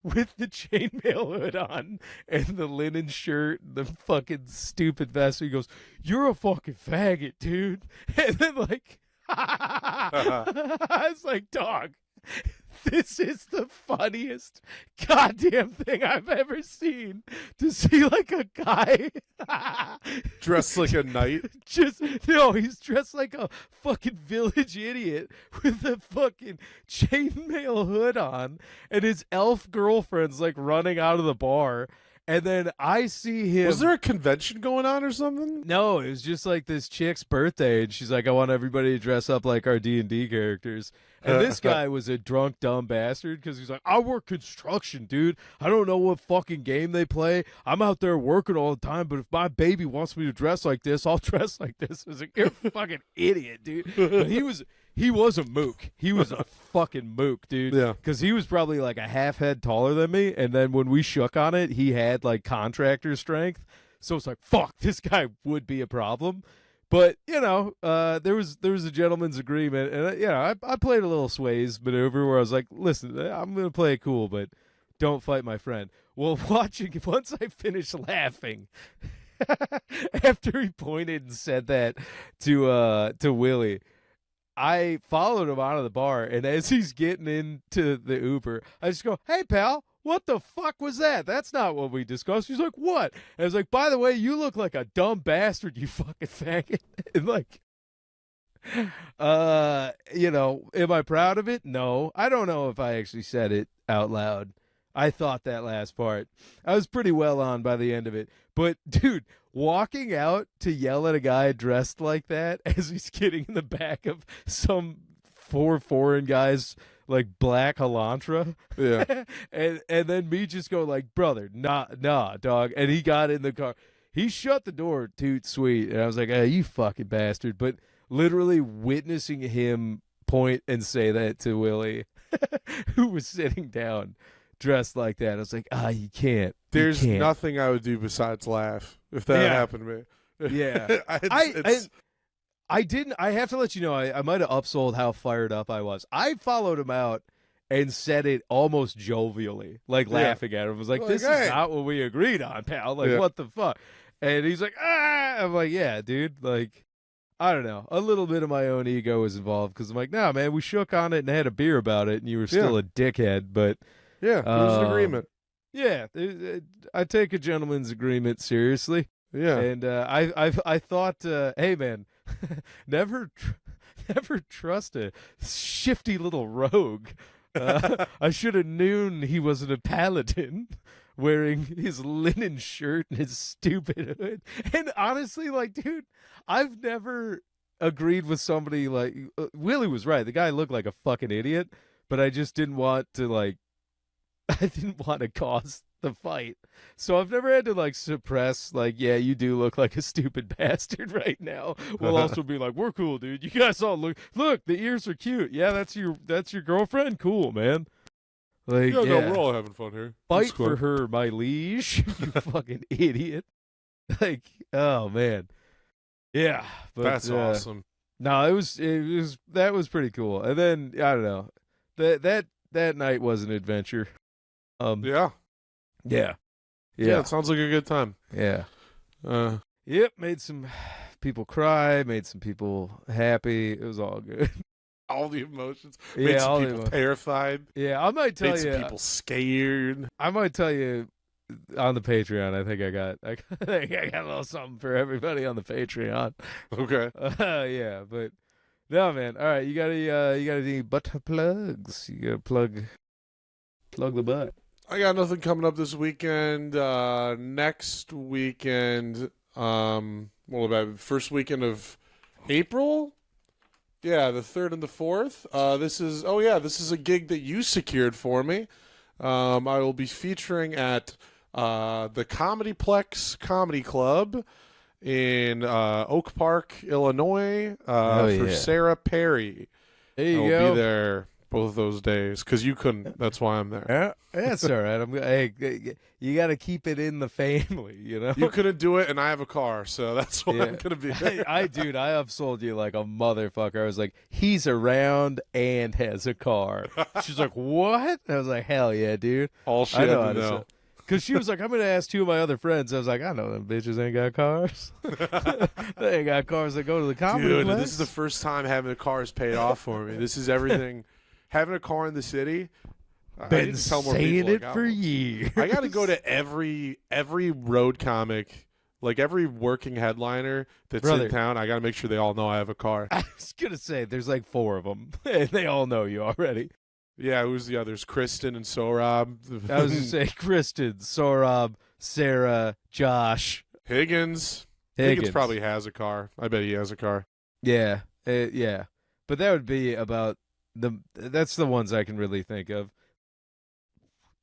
with the chainmail hood on and the linen shirt and the fucking stupid vest. He goes, "You're a fucking faggot, dude." And then like, I was like, dog, this is the funniest goddamn thing I've ever seen. To see like a guy Dressed like a knight. He's dressed like a fucking village idiot with a fucking chainmail hood on, and his elf girlfriend's like running out of the bar. And then I see him. Was there a convention going on or something? No, it was just like this chick's birthday, and she's like, I want everybody to dress up like our D&D characters. And this guy was a drunk, dumb bastard because he's like, I work construction, dude. I don't know what fucking game they play. I'm out there working all the time, but if my baby wants me to dress like this, I'll dress like this. I was like, you're a fucking idiot, dude. But he was a mook. He was a fucking mook, dude. Yeah. Because he was probably like a half head taller than me, and then when we shook on it, he had like contractor strength. So it's like, fuck, this guy would be a problem. But there was a gentleman's agreement, and I played a little sways maneuver where I was like, listen, I'm gonna play it cool, but don't fight my friend. Well, watching once I finished laughing after he pointed and said that to Willie, I followed him out of the bar, and as he's getting into the Uber, I just go, "Hey, pal, what the fuck was that? That's not what we discussed." He's like, "What?" And I was like, "By the way, you look like a dumb bastard, you fucking faggot." And like, am I proud of it? No. I don't know if I actually said it out loud. I thought that last part. I was pretty well on by the end of it. But, dude, walking out to yell at a guy dressed like that as he's getting in the back of some 4 foreign guys like black Elantra. Yeah. and then me just go like, brother, nah, dog. And he got in the car. He shut the door toot sweet. And I was like, hey, you fucking bastard. But literally witnessing him point and say that to Willie, who was sitting down dressed like that, I was like, you can't. There's you can't. nothing I would do besides laugh if that happened to me. Yeah. I didn't. I have to let you know, I might have upsold how fired up I was. I followed him out and said it almost jovially, like laughing at him. I was like, this is not what we agreed on, pal. Like, what the fuck? And he's like, I'm like, yeah, dude. Like, I don't know. A little bit of my own ego was involved because I'm like, nah, man, we shook on it and had a beer about it, and you were still a dickhead. But yeah, it was an agreement. Yeah, I take a gentleman's agreement seriously. Yeah, and I thought, hey, man, never trust a shifty little rogue. I should have known he wasn't a paladin wearing his linen shirt and his stupid hood. And honestly, like, dude, I've never agreed with somebody like Willie was right. The guy looked like a fucking idiot, but I just didn't want to I didn't want to cause the fight. So I've never had to like suppress like, yeah, you do look like a stupid bastard right now. We'll also be like, we're cool, dude. You guys all look, the ears are cute. Yeah, that's your girlfriend. Cool, man. Like, no, we're all having fun here. Fight for her, my liege. You fucking idiot. Like, oh man. Yeah. But, that's awesome. No, it was that was pretty cool. And then I don't know. That night was an adventure. Yeah. It sounds like a good time. Yeah. Yep, made some people cry, made some people happy. It was all good. All the emotions. Made some people terrified. Yeah, I might tell you. Made some people scared. I might tell you on the Patreon. I think I got a little something for everybody on the Patreon. Okay. Yeah, but no, man. All right, you got any butt plugs? You got to plug the butt. I got nothing coming up this weekend. Next weekend, about first weekend of April? Yeah, the 3rd and the 4th. This is a gig that you secured for me. I will be featuring at the Comedyplex Comedy Club in Oak Park, Illinois, for Sarah Perry. There you go. I'll be there both those days because you couldn't. That's why I'm there. Yeah, that's all right. Hey, you got to keep it in the family, you know. You couldn't do it, and I have a car, so that's why I'm gonna be there. I upsold you like a motherfucker. I was like, he's around and has a car. She's like, what? I was like, hell yeah, dude. All she had to know. Because she was like, I'm going to ask 2 of my other friends. I was like, I know them bitches ain't got cars. They ain't got cars that go to the comedy Dude, place. This is the first time having a car is paid off for me. This is everything. Having a car in the city. Been saying it for years. I got to go to every road comic, like every working headliner that's in town. I got to make sure they all know I have a car. I was going to say, there's like 4 of them. And they all know you already. Yeah, who's the others? Kristen and Sorab. I was going to say Kristen, Sorab, Sarah, Josh. Higgins probably has a car. I bet he has a car. Yeah, yeah. But that would be about that's the ones I can really think of.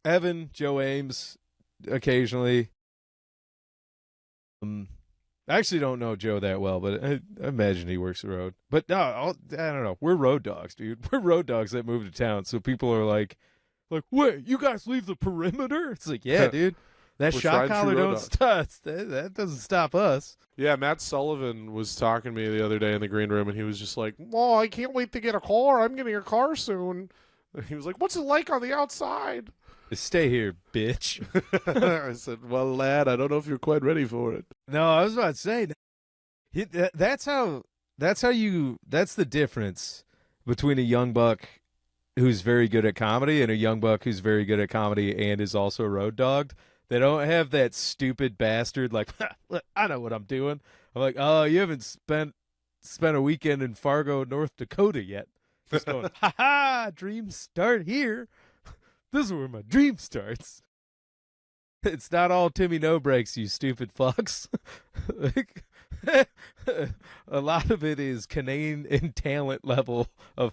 Evan, Joe Ames, occasionally. I actually don't know Joe that well, but I imagine he works the road. But no, I don't know. We're road dogs, dude. We're road dogs that move to town. So people are like, wait, you guys leave the perimeter? It's like, yeah, dude. That We're shock tried and collar true road don't dogs. stop. That doesn't stop us. Yeah, Matt Sullivan was talking to me the other day in the green room, and he was just like, "Oh, I can't wait to get a car. I'm getting a car soon." And he was like, "What's it like on the outside?" Stay here, bitch. I said, "Well, lad, I don't know if you're quite ready for it." No, I was about to say that's the difference between a young buck who's very good at comedy and a young buck who's very good at comedy and is also road dogged. They don't have that stupid bastard like, look, I know what I'm doing. I'm like, oh, you haven't spent a weekend in Fargo, North Dakota yet. Just going, ha ha, dreams start here. This is where my dream starts. It's not all Timmy No Breaks, you stupid fucks. Like, a lot of it is Canaan and talent level of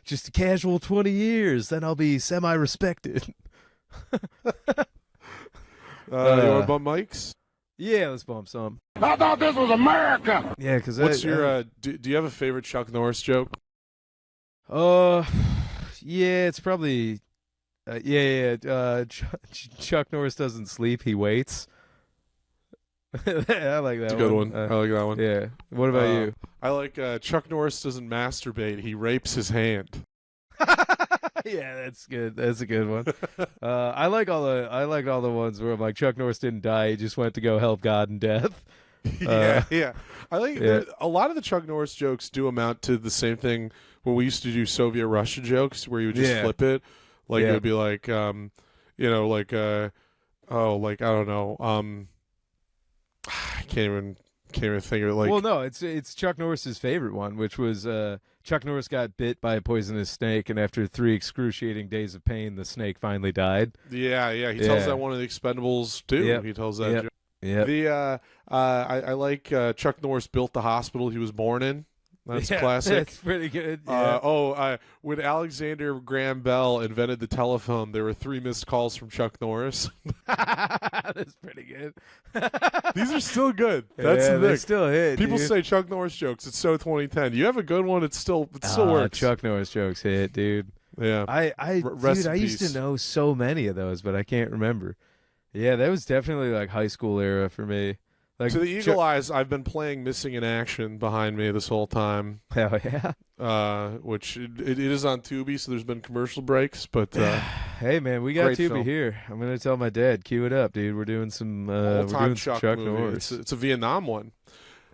just a casual 20 years, then I'll be semi-respected. You want to bump mics? Yeah, let's bump some. I thought this was America. Yeah, because What's your? Do you have a favorite Chuck Norris joke? yeah, it's probably Chuck Norris doesn't sleep, he waits. I like that It's a good one. I like that one. Yeah. What about you? I like Chuck Norris doesn't masturbate; he rapes his hand. Yeah, that's good. That's a good one. I like all the ones where I'm like, Chuck Norris didn't die; he just went to go help God in death. Yeah. I think a lot of the Chuck Norris jokes do amount to the same thing when we used to do Soviet Russia jokes, where you would just flip it, like it would be like, I don't know, I can't even think of it. Like, well, no, it's Chuck Norris's favorite one, which was Chuck Norris got bit by a poisonous snake, and after 3 excruciating days of pain, the snake finally died. Yeah. He tells that one of the Expendables too. Yep. He tells that. Joke. Yeah. I like Chuck Norris built the hospital he was born in. That's classic. That's pretty good. Yeah. When Alexander Graham Bell invented the telephone, there were 3 missed calls from Chuck Norris. That's pretty good. These are still good. That's the they thing. still hit. People dude. say Chuck Norris jokes. It's so 2010. You have a good one. It still works. Chuck Norris jokes hit, dude. Yeah. I used to know so many of those, but I can't remember. Yeah, that was definitely like high school era for me. Like, to the eagle eyes, I've been playing Missing in Action behind me this whole time. Hell yeah. Which it is on Tubi, so there's been commercial breaks. But hey, man, we got great Tubi film. here. I'm gonna tell my dad, cue it up, dude. We're doing some all-time Chuck movie. Norris. It's a Vietnam one.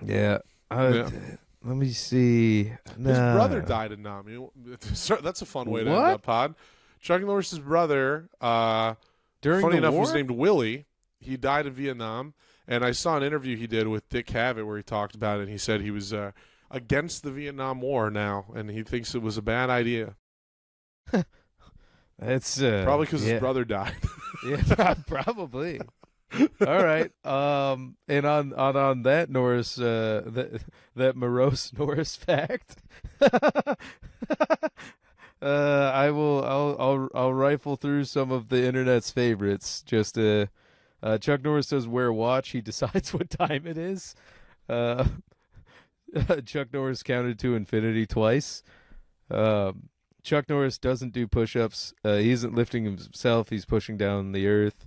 Yeah. Yeah. Let me see. His brother died in Nam. That's a fun way to end up pod. Chuck Norris's brother, During funny the enough, war? was named Willie. He died in Vietnam. And I saw an interview he did with Dick Cavett where he talked about it. And he said he was against the Vietnam War now, and he thinks it was a bad idea. That's Probably because his brother died. Yeah, probably. All right. And on that Norris, that morose Norris fact, I'll rifle through some of the internet's favorites. Just Chuck Norris does wear a watch. He decides what time it is. Chuck Norris counted to infinity twice. Chuck Norris doesn't do push-ups. He isn't lifting himself. He's pushing down the earth.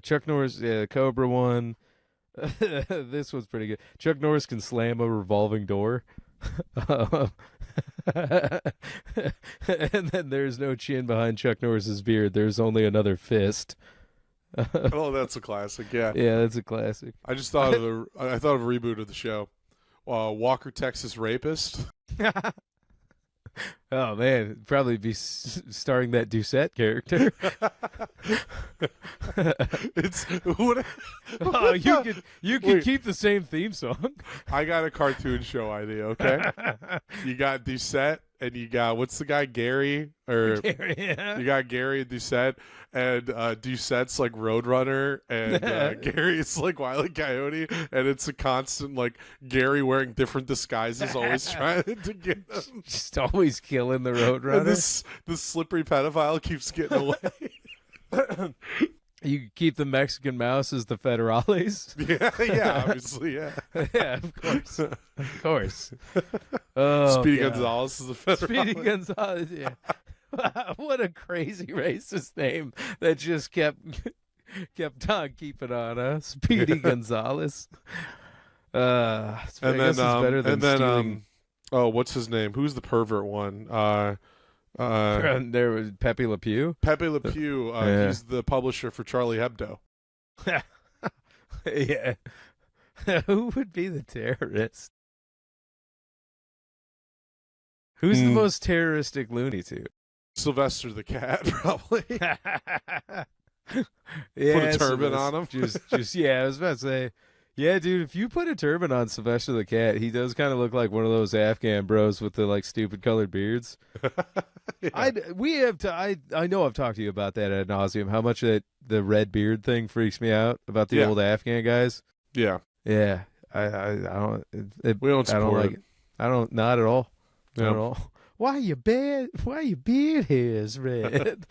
Chuck Norris, Cobra one. This one's pretty good. Chuck Norris can slam a revolving door. And then there's no chin behind Chuck Norris's beard. There's only another fist. Oh, that's a classic. Yeah. Yeah, that's a classic. I just thought of a reboot of the show. Walker, Texas Rapist. Oh man, it'd probably be starring that Doucette character. It's what? Oh, you could keep the same theme song. I got a cartoon show idea. Okay, you got Doucette and you got what's the guy Gary or Gary, yeah. you got Gary and Doucette and Doucette's like Roadrunner and Gary's like Wile E. Coyote and it's a constant like Gary wearing different disguises always trying to get them. Just always killing the Roadrunner. And this slippery pedophile keeps getting away. You could keep the Mexican mouse as the Federales. Yeah, obviously, yeah. Yeah, of course. Speedy God. Gonzalez is the federal. Speedy Gonzalez, yeah. What a crazy racist name that just kept on keeping on, Speedy Gonzalez. I guess it's better than stealing. Oh, what's his name? Who's the pervert one? There was Pepe Le Pew. Pepe Le Pew. Yeah. He's the publisher for Charlie Hebdo. Yeah. Who would be the terrorist? Who's the most terroristic Looney Tune? Sylvester the cat, probably. Yeah, Put a turban on him. Just yeah, I was about to say, yeah, dude. If you put a turban on Sylvester the cat, he does kind of look like one of those Afghan bros with the like stupid colored beards. Yeah. I know I've talked to you about that ad nauseum. How much the red beard thing freaks me out about the Yeah. old Afghan guys. Yeah. Yeah, I don't. We don't I don't support like it. it. I don't. Not at all. Not Yeah. at all. Why your beard hairs red?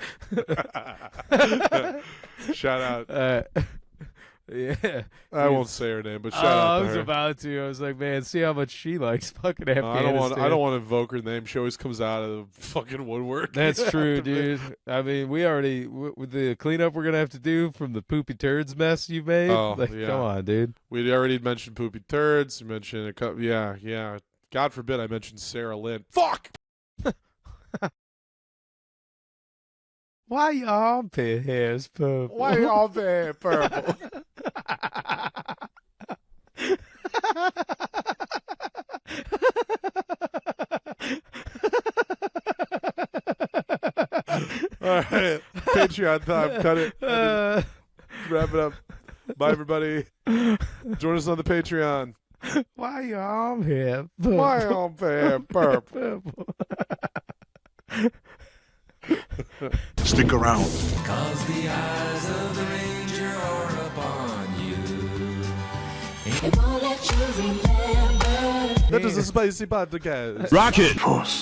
Shout out. Yeah. I won't say her name, but shout Oh, out I to was her. about to. I was like, man, see how much she likes fucking Afghanistan. I don't want to invoke her name. She always comes out of the fucking woodwork. That's true, dude. I mean, we already with the cleanup we're gonna have to do from the poopy turds mess you made. Oh, like, yeah. come on, dude. We already mentioned poopy turds. We mentioned a couple. Yeah. God forbid I mentioned Sarah Lynn. Fuck. Why your armpit hairs purple? Why are all there purple? All right, Patreon time. Cut it. Wrap it up. Bye, everybody. Join us on the Patreon. Why your arm hair purple? Why all there purple? Stick around. Cause the eyes of the ranger are upon you. It won't let you remember. That is a spicy podcast. Rocket. Puss.